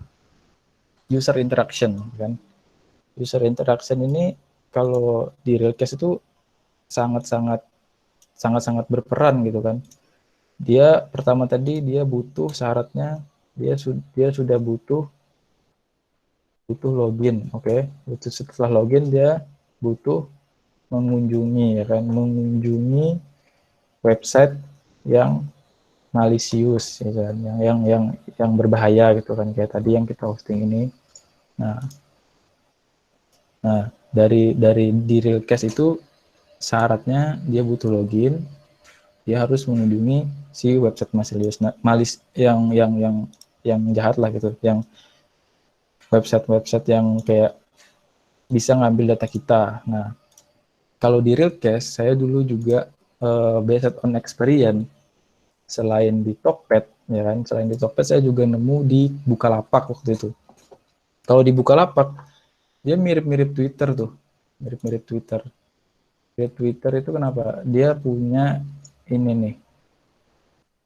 user interaction kan. User interaction ini kalau di real case itu sangat-sangat berperan gitu kan. Dia pertama tadi dia butuh syaratnya dia sudah butuh login, oke. Setelah login dia butuh mengunjungi ya kan, mengunjungi website yang malisius ya kan, yang berbahaya gitu kan, kayak tadi yang kita hosting ini. Nah, dari di real case itu syaratnya dia butuh login, dia harus mengunjungi si website yang jahat lah gitu, yang website yang kayak bisa ngambil data kita. Nah, kalau di real case saya dulu juga based on experience, selain di Tokped ya kan, selain di Tokped saya juga nemu di Bukalapak waktu itu. Kalau di Bukalapak dia mirip-mirip Twitter tuh, mirip-mirip Twitter. Twitter itu kenapa? Dia punya ini nih,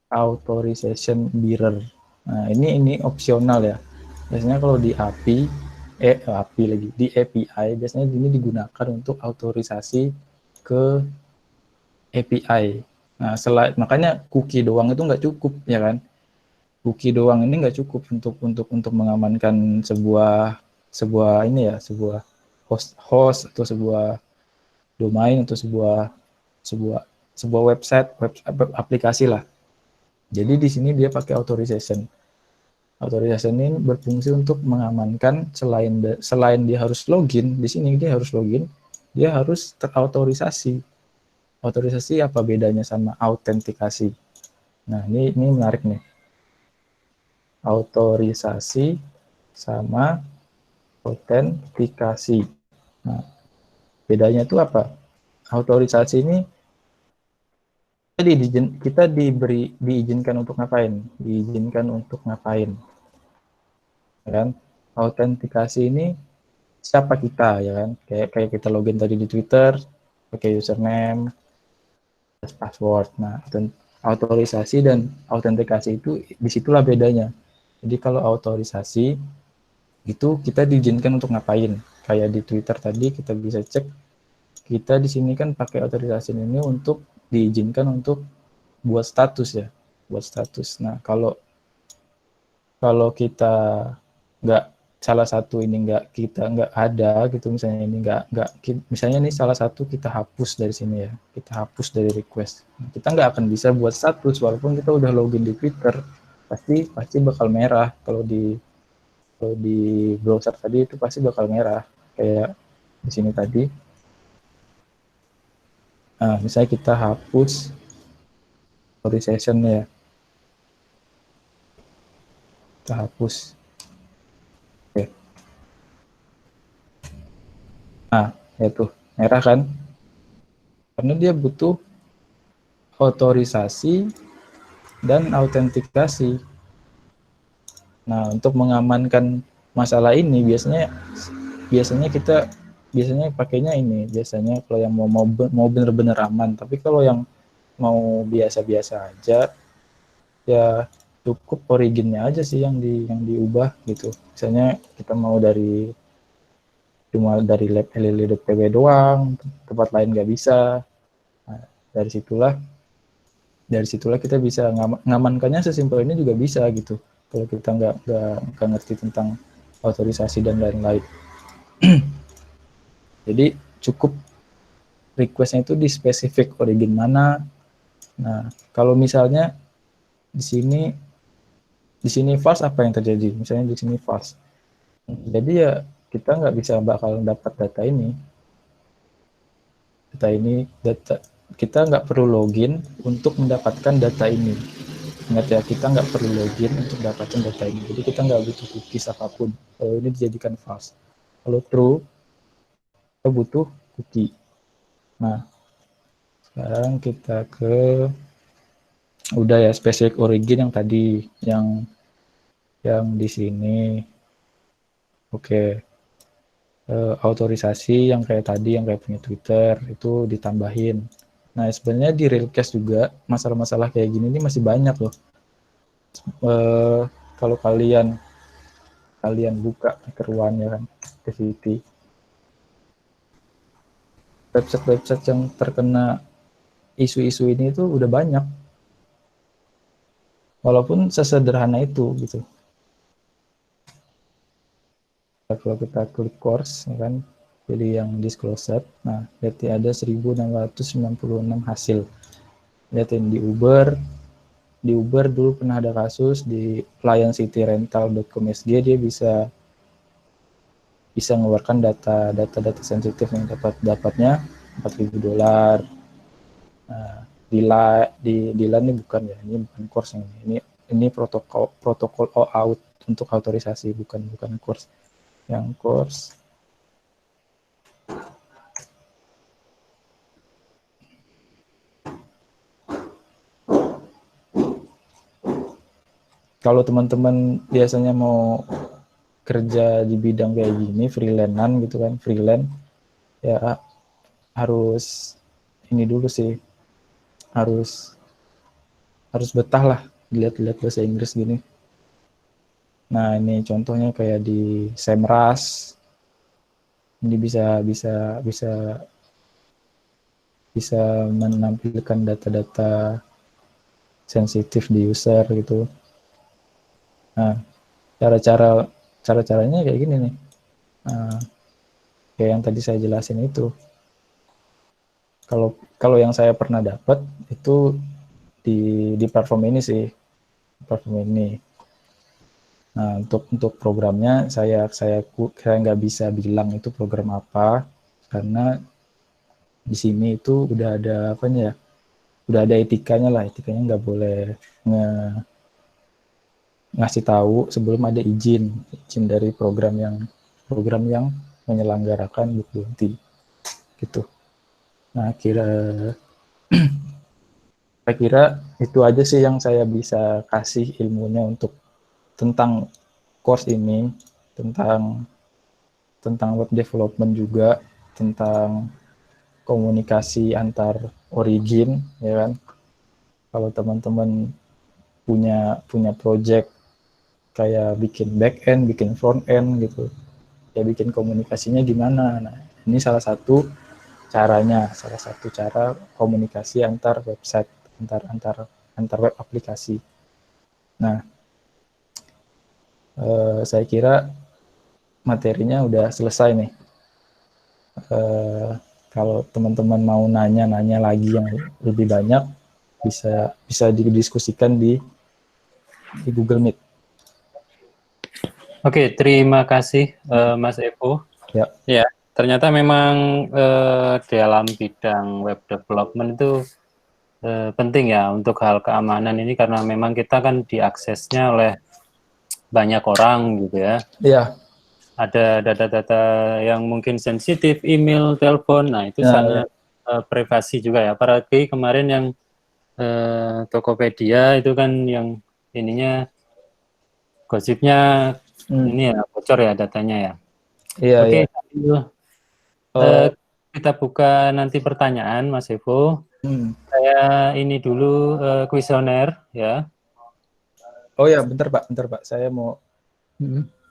authorization bearer. Nah, ini opsional ya. Biasanya kalau di API lagi, di API biasanya ini digunakan untuk autorisasi ke API. Nah, makanya cookie doang itu nggak cukup ya kan? Cookie doang ini nggak cukup untuk mengamankan sebuah ini ya, sebuah host atau sebuah domain atau sebuah website, aplikasi lah. Jadi di sini dia pakai authorization. Authorization ini berfungsi untuk mengamankan selain dia harus login, di sini dia harus login, dia harus terautorisasi. Autorisasi apa bedanya sama autentikasi? Nah, ini menarik nih. Autorisasi sama autentikasi. Nah, bedanya itu apa? Autorisasi ini kita diizinkan untuk ngapain? Diizinkan untuk ngapain? Kan? Autentikasi ini siapa kita ya kan? Kayak kita login tadi di Twitter, pakai username, password. Nah, autorisasi dan autentikasi itu disitulah bedanya. Jadi kalau autorisasi itu kita diizinkan untuk ngapain? Kayak di Twitter tadi kita bisa cek, kita di sini kan pakai autorisasi ini untuk diizinkan untuk buat status ya, buat status. Nah, kalau kita nggak salah satu ini kita nggak ada gitu, misalnya ini nggak misalnya nih salah satu kita hapus dari sini ya, kita hapus dari request, kita nggak akan bisa buat status walaupun kita udah login di Twitter, pasti bakal merah. Kalau di browser tadi itu pasti bakal merah kayak di sini tadi. Nah, misalnya kita hapus authorization ya, kita hapus. Oke. Nah, itu merah kan? Karena dia butuh otorisasi dan autentikasi. Nah, untuk mengamankan masalah ini biasanya pakainya ini. Biasanya kalau yang mau benar-benar aman, tapi kalau yang mau biasa-biasa aja ya cukup originnya aja sih yang diubah gitu. Misalnya kita mau cuma dari lab LLI.pb doang, tempat lain nggak bisa. Nah, dari situlah kita bisa ngamankannya sesimpel ini juga bisa gitu. Kalau kita nggak ngerti tentang otorisasi dan lain-lain. Jadi cukup requestnya itu di spesifik origin mana. Nah, kalau misalnya di sini false, apa yang terjadi? Misalnya di sini false. Jadi ya kita nggak bisa bakal dapat data ini. Kita nggak perlu login untuk mendapatkan data ini. Ingat ya, kita nggak perlu login untuk dapatkan data ini. Jadi kita nggak butuh cookies apapun. Kalau ini dijadikan false. Kalau true, kita butuh cookie. Nah, sekarang kita ke Udah ya, specific origin yang tadi, yang di sini. Oke. Autorisasi yang kayak tadi, yang kayak punya Twitter, itu ditambahin. Nah, sebenarnya di Realcast juga masalah-masalah kayak gini ini masih banyak loh. Kalau kalian buka keruannya kan, activity, website-website yang terkena isu-isu ini itu udah banyak. Walaupun sesederhana itu gitu. Kalau kita klik course, ya kan, pilih yang disclosed, nah berarti ada 1696 hasil. Lihatin di Uber dulu pernah ada kasus di clientcityrental.com.sg, dia bisa mengeluarkan data sensitif yang dapatnya $4.000. Nah, di LAN ini bukan ya, ini bukan course ini protokol OAuth untuk autorisasi, bukan course. Yang course kalau teman-teman biasanya mau kerja di bidang kayak gini, freelance-an gitu kan, freelance ya harus ini dulu sih, harus betah lah lihat bahasa Inggris gini. Nah, ini contohnya kayak di Semrush. Ini bisa menampilkan data-data sensitif di user gitu. Nah, cara-caranya kayak gini nih. Nah, kayak yang tadi saya jelasin itu. Kalau yang saya pernah dapat itu di platform ini sih, platform ini. Nah, untuk programnya saya nggak bisa bilang itu program apa, karena di sini itu udah ada apanya ya, udah ada etikanya lah, etikanya nggak boleh ngasih tahu sebelum ada izin dari program yang menyelenggarakan bounty gitu. Nah, saya kira itu aja sih yang saya bisa kasih ilmunya untuk tentang course ini, tentang web development juga, tentang komunikasi antar origin, ya kan. Kalau teman-teman punya project kayak bikin back end, bikin front end gitu, ya bikin komunikasinya gimana. Nah, ini salah satu cara komunikasi antar website, antar web aplikasi. Nah, saya kira materinya udah selesai nih. Kalau teman-teman mau nanya lagi yang lebih banyak, bisa didiskusikan di Google Meet. Oke, terima kasih Mas Evo. Ya. Ya, ternyata memang dalam bidang web development itu penting ya untuk hal keamanan ini, karena memang kita kan diaksesnya oleh banyak orang gitu ya. Iya. Ada data-data yang mungkin sensitif, email, telepon, nah itu sangat privasi juga ya. Apalagi kemarin yang Tokopedia itu kan yang ininya gosipnya ini ya bocor ya datanya ya. Iya, Oke, iya. kita buka nanti pertanyaan Mas Evo. Saya ini dulu kuesioner ya. Oh ya, bentar Pak. Saya mau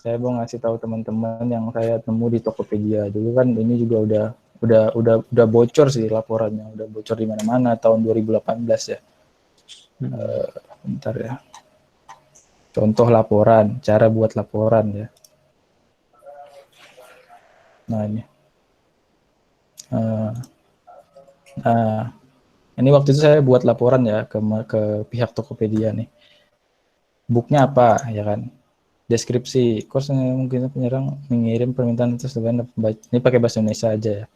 ngasih tahu teman-teman yang saya temu di Tokopedia. Dulu kan ini juga udah bocor sih laporannya, udah bocor di mana-mana tahun 2018 ya. Bentar ya. Contoh laporan, cara buat laporan ya. Nah, ini. Ini waktu itu saya buat laporan ya ke pihak Tokopedia nih. Booknya apa ya kan? Deskripsi course mungkin penyerang mengirim permintaan terus dengan ini pakai bahasa Indonesia aja ya.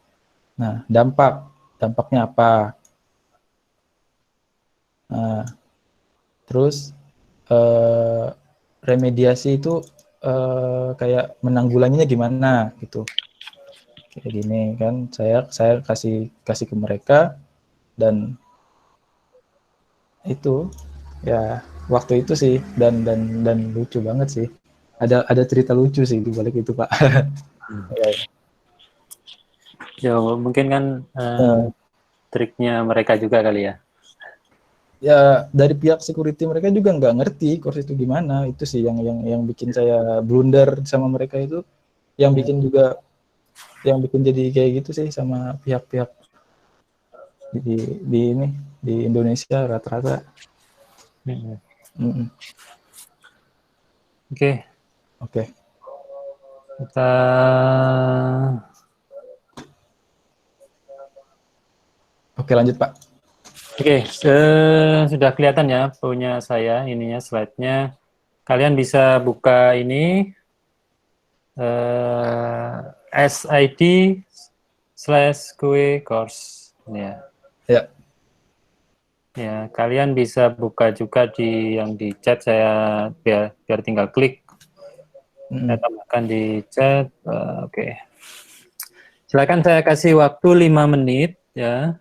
Nah, dampaknya apa? Nah, terus remediasi itu kayak menanggulanginya gimana gitu. Kayak gini kan, saya kasih ke mereka, dan itu Ya, waktu itu sih dan lucu banget sih. Ada cerita lucu sih di balik itu, Pak. Ya, Ya, mungkin kan ya. triknya mereka juga kali ya. Ya dari pihak security mereka juga nggak ngerti course itu gimana. Itu sih yang bikin saya blunder sama mereka itu, yang bikin juga yang bikin jadi kayak gitu sih sama pihak-pihak di ini di Indonesia rata-rata. Hmm. Mm-mm. Oke, Oke. kita Oke, lanjut Pak. Oke, sudah kelihatan ya punya saya ininya slide-nya. Kalian bisa buka ini SID/QE course. Ya. Ya. Ya, kalian bisa buka juga di yang di chat saya biar tinggal klik. Saya Mm-mm. tambahkan di chat. Oke. Silakan saya kasih waktu 5 menit ya.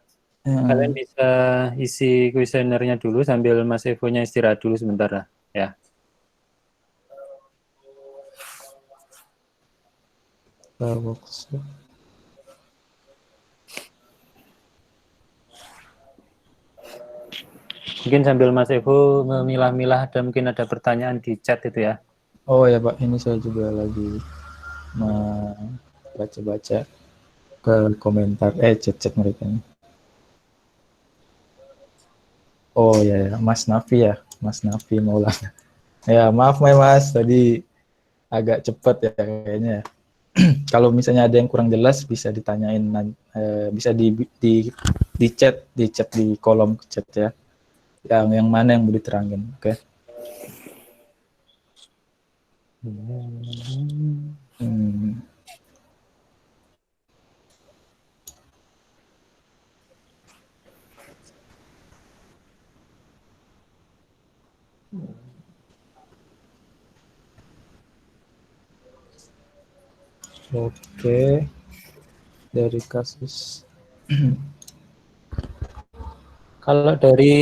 Kalian Mm-mm. bisa isi kuesionernya dulu sambil Mas Evo-nya istirahat dulu sebentar ya. Workshop. Mungkin sambil Mas Evo memilah-milah dan mungkin ada pertanyaan di chat itu ya. Oh ya Pak, ini saya juga lagi baca-baca ke komentar chat-chat mereka nih. Oh ya, Mas Nafi ya, Mas Nafi Maulana. Ya maaf Mas, tadi agak cepet ya kayaknya. Kalau misalnya ada yang kurang jelas bisa ditanyain, bisa di chat di kolom chat ya. Yang mana yang mau diterangin, oke? Hmm. Oke, dari kasus. Kalau dari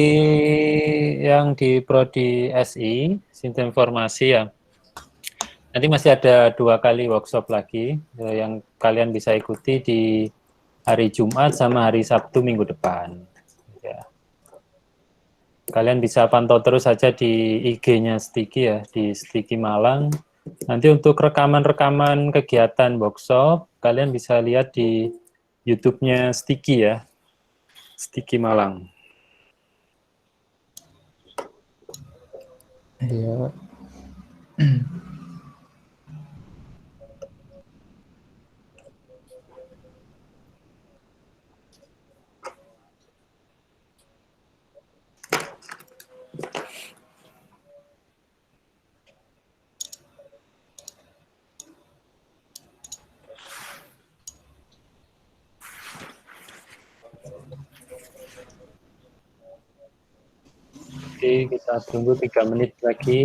yang di Prodi SI, Sistem Informasi ya, nanti masih ada 2 kali workshop lagi yang kalian bisa ikuti di hari Jumat sama hari Sabtu minggu depan. Ya. Kalian bisa pantau terus saja di IG-nya Stiki ya, di Stiki Malang. Nanti untuk rekaman-rekaman kegiatan workshop, kalian bisa lihat di YouTube-nya Stiki ya, Stiki Malang. Ya. Oke, kita tunggu 3 menit lagi.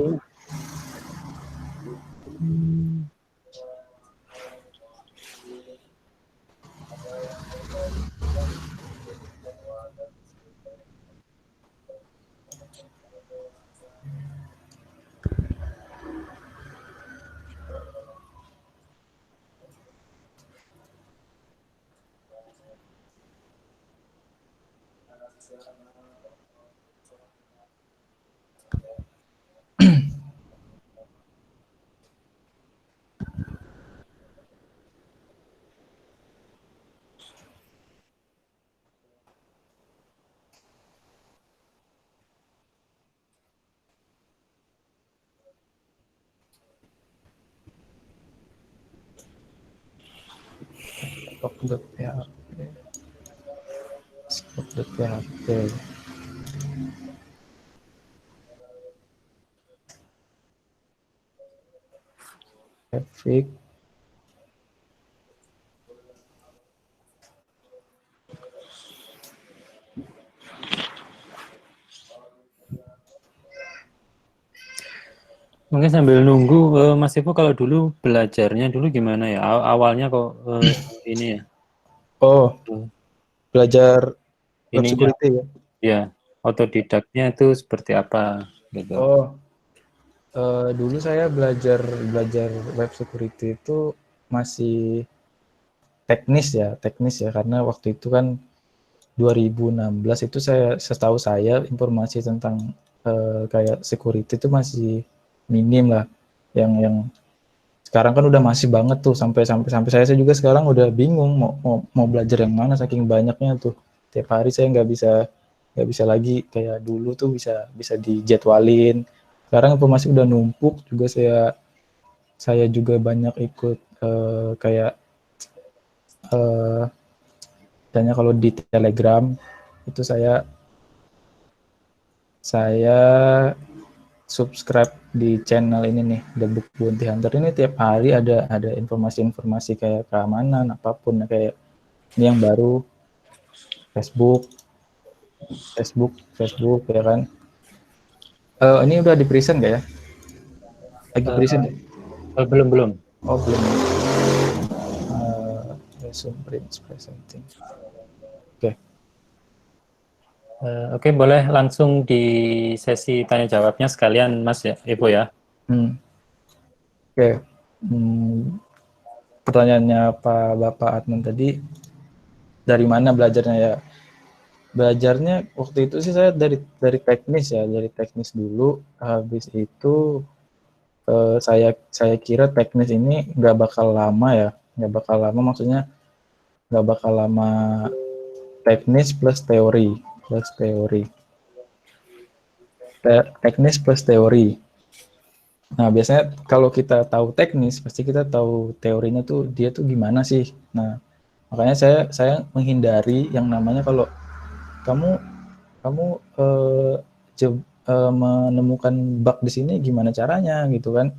Stop.php. Stop.php. Traffic. Mungkin sambil nunggu, Mas Ivo kalau dulu belajarnya dulu gimana ya? Awalnya kok ini ya, Oh, belajar web ininya security ya. ya otodidaknya itu seperti apa gitu. Oh, dulu saya belajar belajar web security itu masih teknis ya karena waktu itu kan 2016 itu setahu saya informasi tentang kayak security itu masih minim lah. Yang sekarang kan udah masih banget tuh sampai sampai sampai saya juga sekarang udah bingung mau belajar yang mana saking banyaknya tuh. Tiap hari saya nggak bisa lagi kayak dulu tuh bisa dijadwalin. Sekarang informasi udah numpuk juga saya juga banyak ikut kayak misalnya kalau di Telegram itu saya subscribe di channel ini nih, The Book Bounty Hunter. Ini tiap hari ada informasi-informasi kayak keamanan apapun, kayak ini yang baru Facebook ya kan. Ini udah di present nggak ya? Lagi present ya? Belum. Oh belum. Resume presenting. Oke. Oke, boleh langsung di sesi tanya jawabnya sekalian Mas ya, Evo ya. Oke. Pertanyaannya Bapak Adnan tadi, dari mana belajarnya ya? Belajarnya waktu itu sih saya dari teknis dulu. Habis itu saya kira teknis ini nggak bakal lama maksudnya nggak bakal lama, teknis plus teori teknis plus teori. Nah biasanya kalau kita tahu teknis pasti kita tahu teorinya tuh dia tuh gimana sih. Nah makanya saya menghindari yang namanya kalau kamu menemukan bug di sini gimana caranya gitu kan.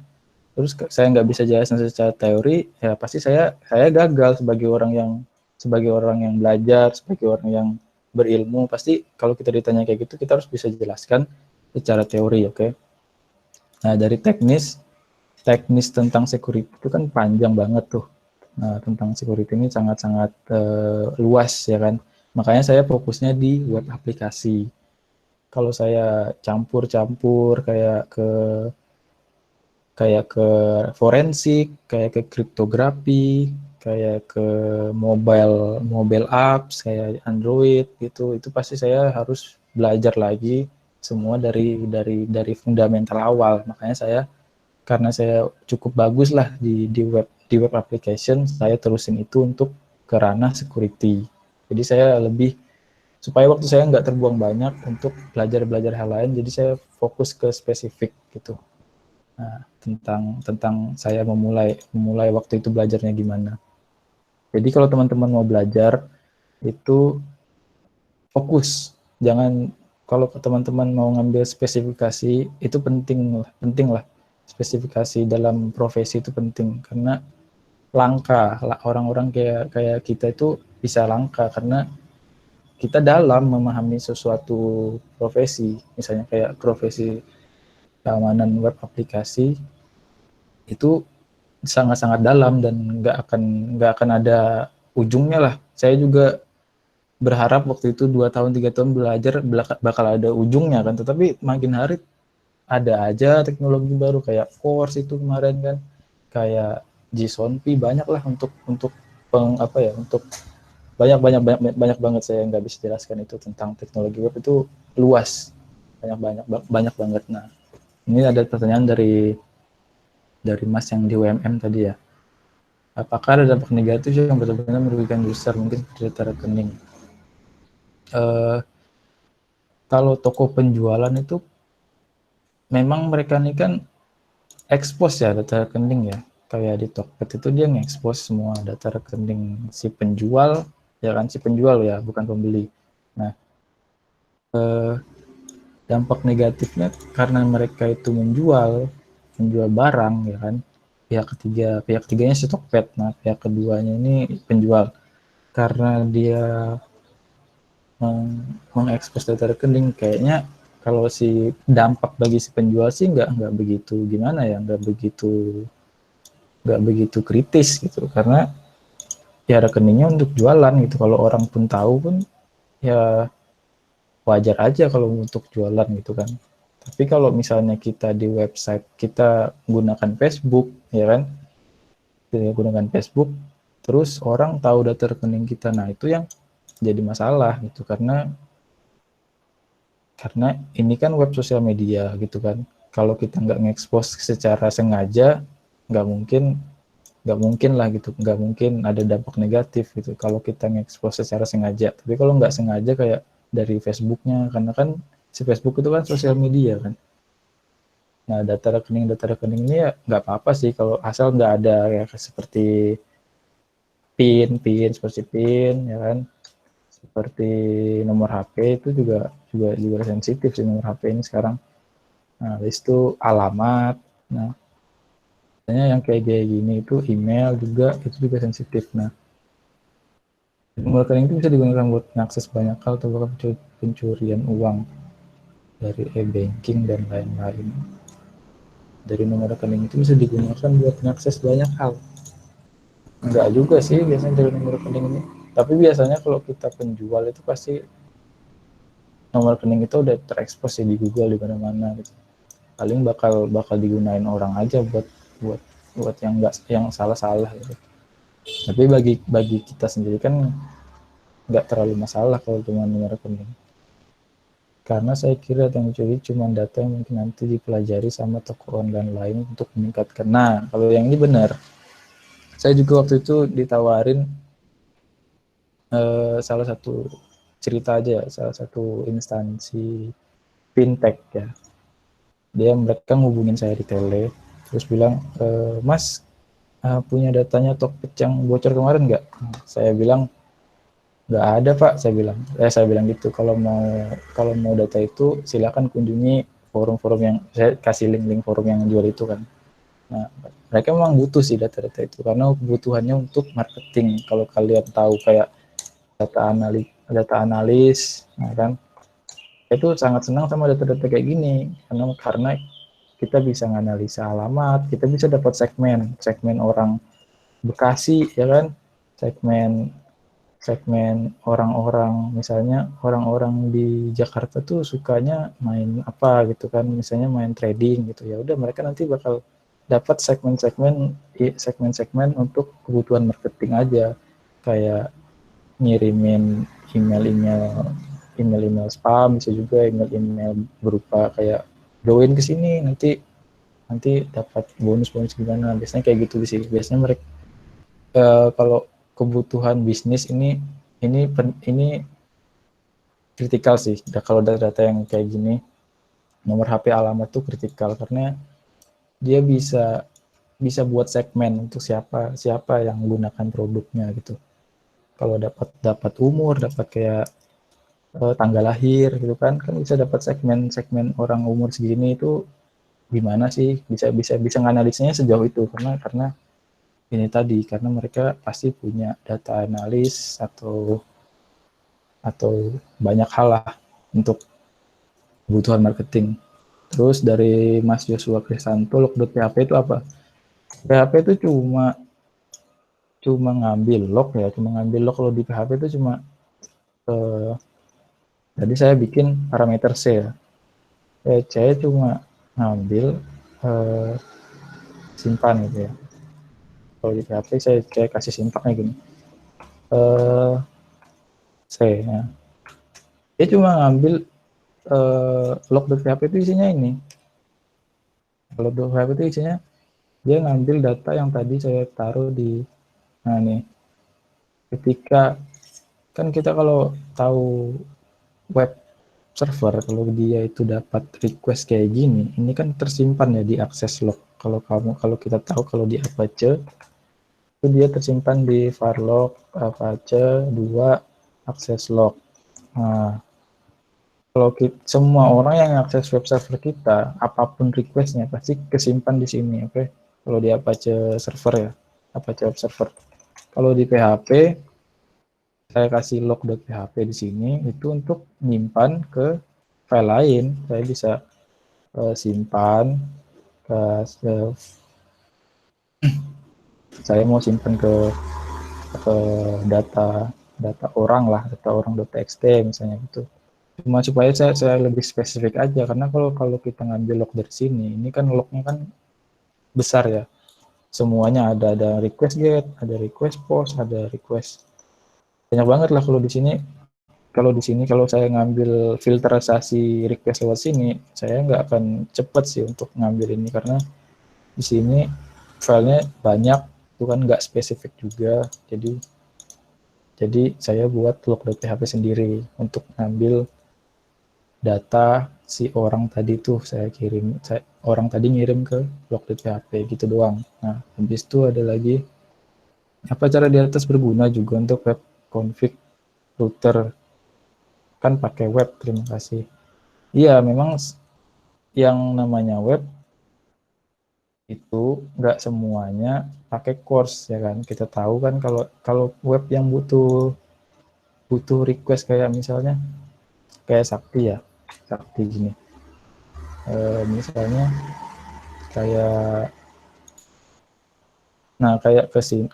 Terus saya nggak bisa jelasin secara teori, ya pasti saya gagal sebagai orang yang belajar, sebagai orang yang berilmu. Pasti kalau kita ditanya kayak gitu, kita harus bisa jelaskan secara teori, oke? Nah dari teknis tentang security itu kan panjang banget tuh. Nah tentang security ini sangat-sangat luas ya kan. Makanya saya fokusnya di web aplikasi. Kalau saya campur-campur kayak ke forensik, kayak ke kriptografi, kayak ke mobile apps, kayak Android gitu, itu pasti saya harus belajar lagi semua dari fundamental awal. Makanya karena saya cukup bagus lah di web application, saya terusin itu untuk ke ranah security. Jadi saya lebih supaya waktu saya nggak terbuang banyak untuk belajar hal lain, jadi saya fokus ke spesifik gitu. Nah, tentang saya memulai waktu itu belajarnya gimana. Jadi kalau teman-teman mau belajar itu fokus, jangan kalau teman-teman mau ngambil spesifikasi itu penting lah. Spesifikasi dalam profesi itu penting karena langka orang-orang kayak kita itu bisa langka karena kita dalam memahami sesuatu profesi, misalnya kayak profesi keamanan web aplikasi itu sangat-sangat dalam dan nggak akan ada ujungnya lah. Saya juga berharap waktu itu 2 tahun 3 tahun belajar bakal ada ujungnya kan, tetapi makin hari ada aja teknologi baru kayak Force itu kemarin kan, kayak JSONP, banyak lah untuk untuk banyak banget, saya nggak bisa jelaskan itu tentang teknologi web itu luas, banyak banget. Nah ini ada pertanyaan dari Mas yang di UMM tadi ya. Apakah ada dampak negatif yang benar-benar merugikan user, mungkin data rekening? Kalau toko penjualan itu memang mereka ini kan expose ya data rekening ya. Kayak di Tokped itu dia nge-expose semua data rekening si penjual, ya kan, si penjual ya, bukan pembeli. Nah, dampak negatifnya karena mereka itu menjual barang ya kan, pihak ketiganya si Tokped, nah pihak keduanya ini penjual, karena dia mengekspos data rekening, kayaknya kalau si dampak bagi si penjual sih nggak begitu gimana ya, nggak begitu kritis gitu, karena ya rekeningnya untuk jualan gitu, kalau orang pun tahu pun ya wajar aja kalau untuk jualan gitu kan. Tapi kalau misalnya kita di website kita gunakan Facebook, ya kan, kita gunakan Facebook, terus orang tahu data rekening kita, nah itu yang jadi masalah gitu, karena ini kan web sosial media gitu kan. Kalau kita nggak nge-expose secara sengaja, nggak mungkin lah gitu, nggak mungkin ada dampak negatif gitu kalau kita nge-expose secara sengaja. Tapi kalau nggak sengaja kayak dari Facebooknya, karena kan si Facebook itu kan sosial media kan. Nah, data rekening ini ya nggak apa-apa sih kalau asal nggak ada ya seperti seperti PIN ya kan, seperti nomor HP itu juga sensitif sih nomor HP ini sekarang. Nah, itu alamat. Nah, biasanya yang kayak gini itu email juga itu juga sensitif. Nah, nomor rekening itu bisa digunakan buat mengakses banyak hal atau bahkan pencurian uang dari e-banking dan lain-lain. Dari nomor rekening itu bisa digunakan buat mengakses banyak hal. Enggak juga sih biasanya dari nomor rekening ini. Tapi biasanya kalau kita penjual itu pasti nomor rekening itu udah terekspos ya di Google di mana-mana gitu. Paling bakal digunain orang aja buat buat buat yang salah-salah gitu. Tapi bagi kita sendiri kan nggak terlalu masalah kalau cuma nomor rekening. Karena saya kira yang dicuri cuma data yang mungkin nanti dipelajari sama toko online lain untuk meningkatkan. Nah, kalau yang ini benar. Saya juga waktu itu ditawarin salah satu cerita aja, salah satu instansi fintech ya. Mereka ngubungin saya di tele, terus bilang, Mas punya datanya Tokped yang bocor kemarin nggak? Saya bilang nggak ada Pak, saya bilang gitu. Kalau mau data itu silakan kunjungi forum-forum yang saya kasih link forum yang jual itu kan. Nah, mereka memang butuh sih data-data itu karena kebutuhannya untuk marketing. Kalau kalian tahu kayak data analis, nah kan, itu sangat senang sama data-data kayak gini karena kita bisa menganalisa alamat, kita bisa dapat segmen orang Bekasi ya kan, segmen segmen orang-orang, misalnya orang-orang di Jakarta tuh sukanya main apa gitu kan, misalnya main trading gitu, ya udah mereka nanti bakal dapat segmen-segmen untuk kebutuhan marketing aja, kayak ngirimin email spam, bisa juga email berupa kayak join ke sini nanti dapat bonus gimana, biasanya kayak gitu sih biasanya mereka. Kalau kebutuhan bisnis ini kritikal sih. Kalau data yang kayak gini, nomor HP, alamat tuh kritikal karena dia bisa buat segmen untuk siapa yang menggunakan produknya gitu. Kalau dapat umur, dapat kayak tanggal lahir gitu kan bisa dapat segmen orang umur segini itu gimana sih, bisa nganalisanya sejauh itu karena ini tadi, karena mereka pasti punya data analis atau banyak hal lah untuk kebutuhan marketing. Terus dari Mas Joshua Krisanto, log.php itu apa? PHP itu cuma ngambil log ya, kalau di PHP itu cuma tadi saya bikin parameter C ya. Saya cuma ngambil simpan gitu ya. Kalau di PHP saya kayak kasih simpannya gini. C ya. Dia cuma ngambil log.php itu isinya ini. Log.php itu isinya dia ngambil data yang tadi saya taruh di, nah nih, ketika kan kita kalau tahu web server, kalau dia itu dapat request kayak gini, ini kan tersimpan ya di akses log. Kalau kita tahu kalau di Apache itu dia tersimpan di varlog Apache 2 akses log. Nah, kalau semua orang yang akses web server kita, apapun requestnya pasti kesimpan di sini, oke? Kalau di Apache server ya, Apache web server. Kalau di PHP, saya kasih log.php di sini itu untuk menyimpan ke file lain. Saya bisa simpan saya mau simpan ke data orang lah, data orang.txt misalnya gitu. Cuma supaya saya lebih spesifik aja, karena kalau kita ngambil log dari sini, ini kan lognya kan besar ya. Semuanya ada request get, ada request post, ada request. Banyak banget lah kalau di sini. Kalau saya ngambil filterisasi request lewat sini, saya nggak akan cepat sih untuk ngambil ini, karena di sini filenya banyak, itu kan nggak spesifik juga. Jadi saya buat log.php sendiri untuk ngambil data si orang tadi tuh, orang tadi ngirim ke log.php gitu doang. Nah, habis itu ada lagi apa cara di atas berguna juga untuk web config router, kan pakai web, terima kasih. Iya, memang yang namanya web itu nggak semuanya pakai course ya kan. Kita tahu kan kalau web yang butuh request kayak misalnya kayak Sakti ya, Sakti gini. Misalnya kayak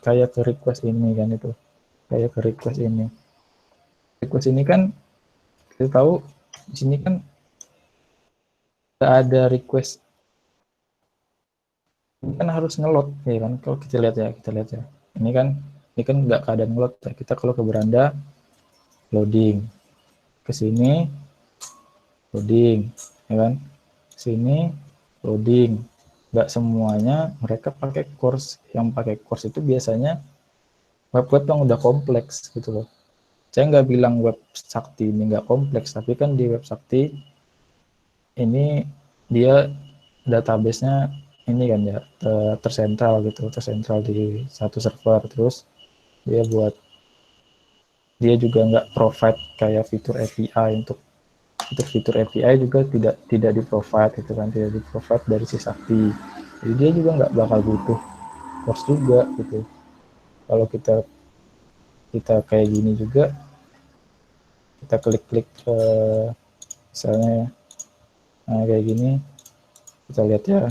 kayak ke request ini kan, itu kayak ke request ini kan kita tahu di sini kan nggak ada request, ini kan harus ngelot ya kan. Kalau kita lihat ya ini kan nggak keadaan ngelot ya. Kita kalau ke beranda loading, ke sini loading ya kan, sini loading. Nggak semuanya mereka pakai course. Yang pakai course itu biasanya web-web yang udah kompleks gitu loh. Saya nggak bilang web Sakti ini nggak kompleks, tapi kan di web Sakti ini dia database-nya ini kan ya tersentral gitu, tersentral di satu server. Terus dia juga nggak provide kayak fitur API. Untuk fitur API juga tidak di provide itu kan, tidak di provide dari si Sakti. Jadi dia juga nggak bakal butuh course juga gitu. Kalau kita kayak gini juga, kita klik-klik misalnya kayak gini, kita lihat ya.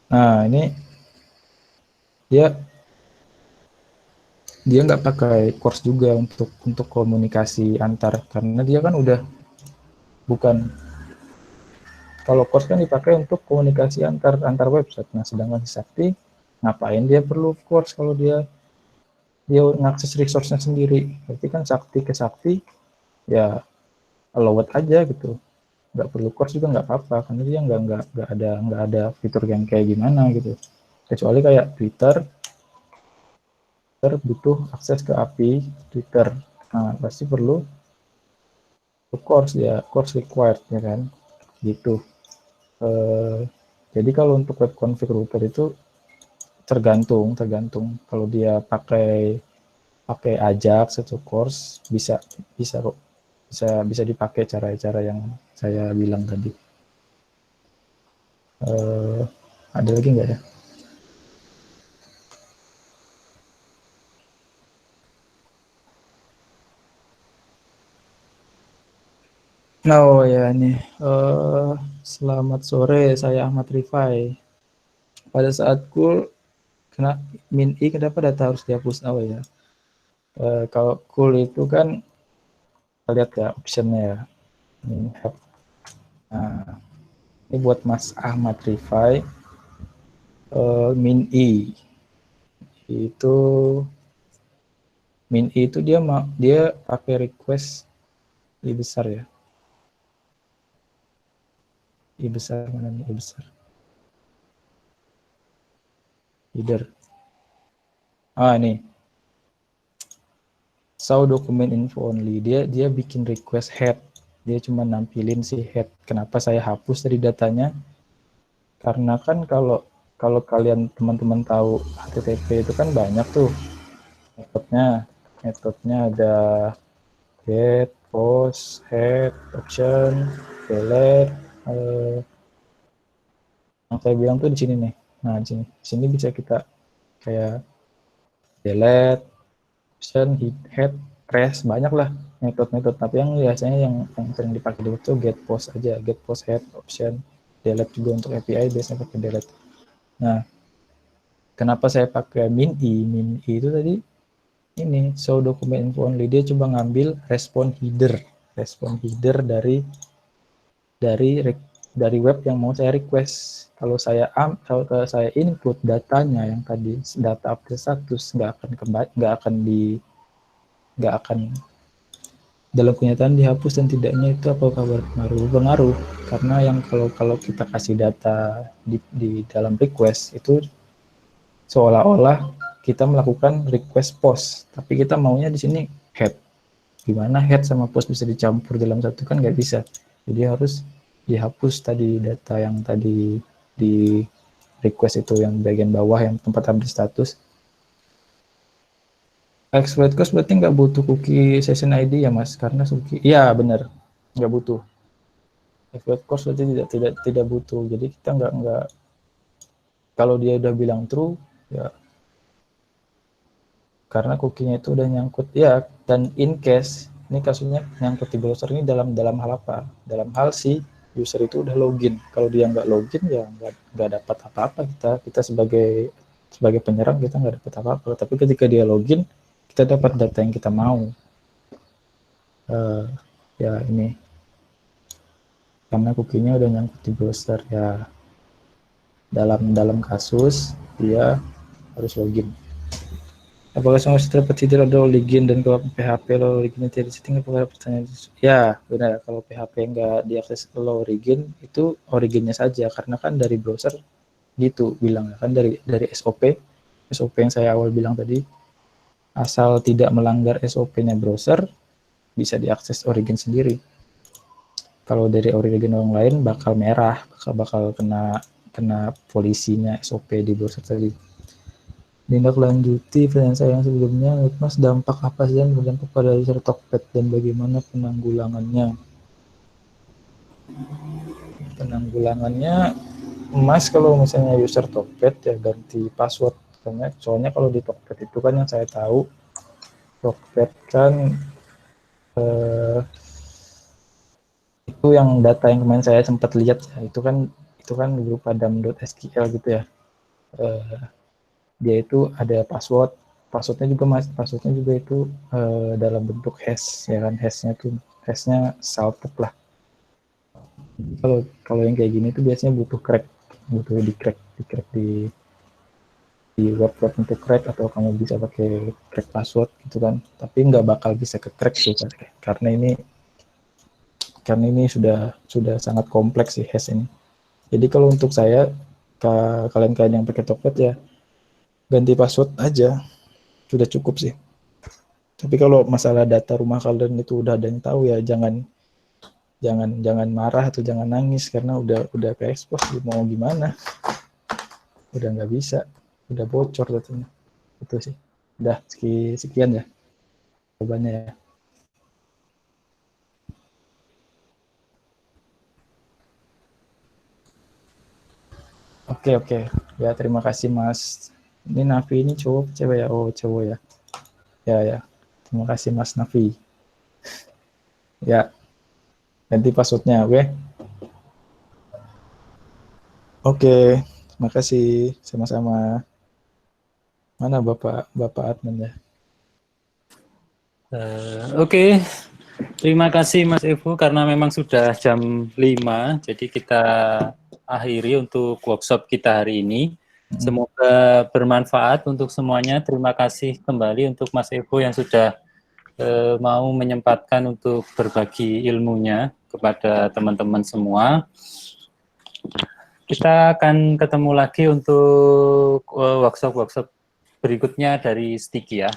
Nah, ini dia nggak pakai course juga untuk komunikasi antar, karena dia kan udah bukan, kalau course kan dipakai untuk komunikasi antar website. Nah, sedangkan si Sakti ngapain dia perlu course kalau dia ngakses resource-nya sendiri. Berarti kan Sakti ke Sakti ya allowed aja gitu, nggak perlu course juga nggak apa-apa, karena dia nggak ada fitur yang kayak gimana gitu. Kecuali kayak Twitter butuh akses ke API Twitter, nah pasti perlu course ya, course required ya kan gitu. Jadi kalau untuk web config router itu tergantung kalau dia pakai Ajax atau course, bisa kok, bisa dipakai cara-cara yang saya bilang tadi. Ada lagi nggak ya? Oh ya nih, selamat sore, saya Ahmad Rifai. Pada saat cool kena min i, kenapa data harus dihapus? Oh ya, kalau cool itu kan kita lihat ya optionnya ya. Nah, ini buat Mas Ahmad Rifai, min i itu dia pakai request i besar ya. I besar mana nih? I besar. Header. Ini. Show document info only. Dia bikin request head. Dia cuma nampilin si head. Kenapa saya hapus dari datanya? Karena kan kalau kalian teman-teman tahu HTTP itu kan banyak tuh metodenya ada get, post, head, option, delete. Yang saya bilang tuh di sini nih. Nah, di sini bisa kita kayak delete, option, head, trace, banyak lah metode-metode. Tapi yang biasanya yang sering dipakai itu get post aja, get post, head, option, delete juga. Untuk API biasanya pakai delete. Nah, kenapa saya pakai min i itu tadi ini show document info only, dia coba ngambil respon header dari web yang mau saya request. Kalau saya input datanya yang tadi data update status, nggak akan dalam kenyataan dihapus dan tidaknya itu apakah berpengaruh? Karena yang kalau kita kasih data di dalam request itu seolah-olah kita melakukan request post, tapi kita maunya di sini head. Gimana head sama post bisa dicampur dalam satu, kan nggak bisa. Jadi harus dihapus tadi data yang tadi di request itu yang bagian bawah yang tempat update status. Exploit cost berarti nggak butuh cookie session ID ya Mas, karena cookie, iya benar, nggak butuh. Exploit cost berarti tidak butuh. Jadi kita nggak kalau dia udah bilang true ya, karena cookie-nya itu udah nyangkut ya. Dan in case ini kasusnya nyangkut di browser ini dalam hal apa? Dalam hal si user itu udah login. Kalau dia nggak login ya nggak dapat apa-apa. Kita sebagai penyerang kita nggak dapat apa-apa. Tapi ketika dia login, kita dapat data yang kita mau. Ya ini karena cookie-nya udah nyangkut di browser ya. Dalam kasus dia harus login. Apakah semua terdapat tidak ada login dan kalau PHP lo login tidak setting, apakah pertanyaan? Ya benar, kalau PHP nggak diakses lo origin itu originnya saja, karena kan dari browser gitu bilang kan, dari SOP yang saya awal bilang tadi, asal tidak melanggar SOP-nya browser bisa diakses origin sendiri. Kalau dari origin orang lain bakal merah, bakal kena polisinya SOP di browser tadi. Lanjuti pertanyaan saya yang sebelumnya, menurut Mas dampak apa sih yang berdampak pada user Tokped dan bagaimana penanggulangannya? Penanggulangannya, Mas kalau misalnya user Tokped ya ganti password. Soalnya kalau di Tokped itu kan yang saya tahu, Tokped kan itu yang data yang kemarin saya sempat lihat ya, itu kan berupa dam.sql gitu ya. Dia itu ada passwordnya juga itu dalam bentuk hash ya kan, hashnya salted lah. Kalau yang kayak gini tuh biasanya butuh di crack di web untuk crack, atau kamu bisa pakai crack password gitu kan, tapi nggak bakal bisa ke crack sih karena ini sudah sangat kompleks sih hash ini. Jadi kalau untuk saya, kalian yang pakai Tokped ya ganti password aja sudah cukup sih. Tapi kalau masalah data rumah kalian itu udah ada yang tahu ya, jangan marah atau jangan nangis karena udah ke expose, mau gimana, udah nggak bisa, udah bocor datanya. Itu sih. Udah sekian ya jawabannya ya. Oke. Ya terima kasih Mas. Ini Nafi ini cowok cewek ya? Oh cowok ya. Ya. Terima kasih Mas Nafi. Ya. Ganti passwordnya, oke? Oke. Terima kasih. Sama-sama. Mana Bapak admin ya? Oke. Terima kasih Mas Evo, karena memang sudah jam 5, jadi kita akhiri untuk workshop kita hari ini. Semoga bermanfaat untuk semuanya. Terima kasih kembali untuk Mas Evo yang sudah mau menyempatkan untuk berbagi ilmunya kepada teman-teman semua. Kita akan ketemu lagi untuk workshop berikutnya dari Sticky ya.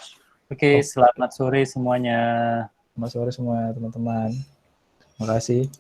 Oke, selamat sore semuanya. Selamat sore semua teman-teman. Terima kasih.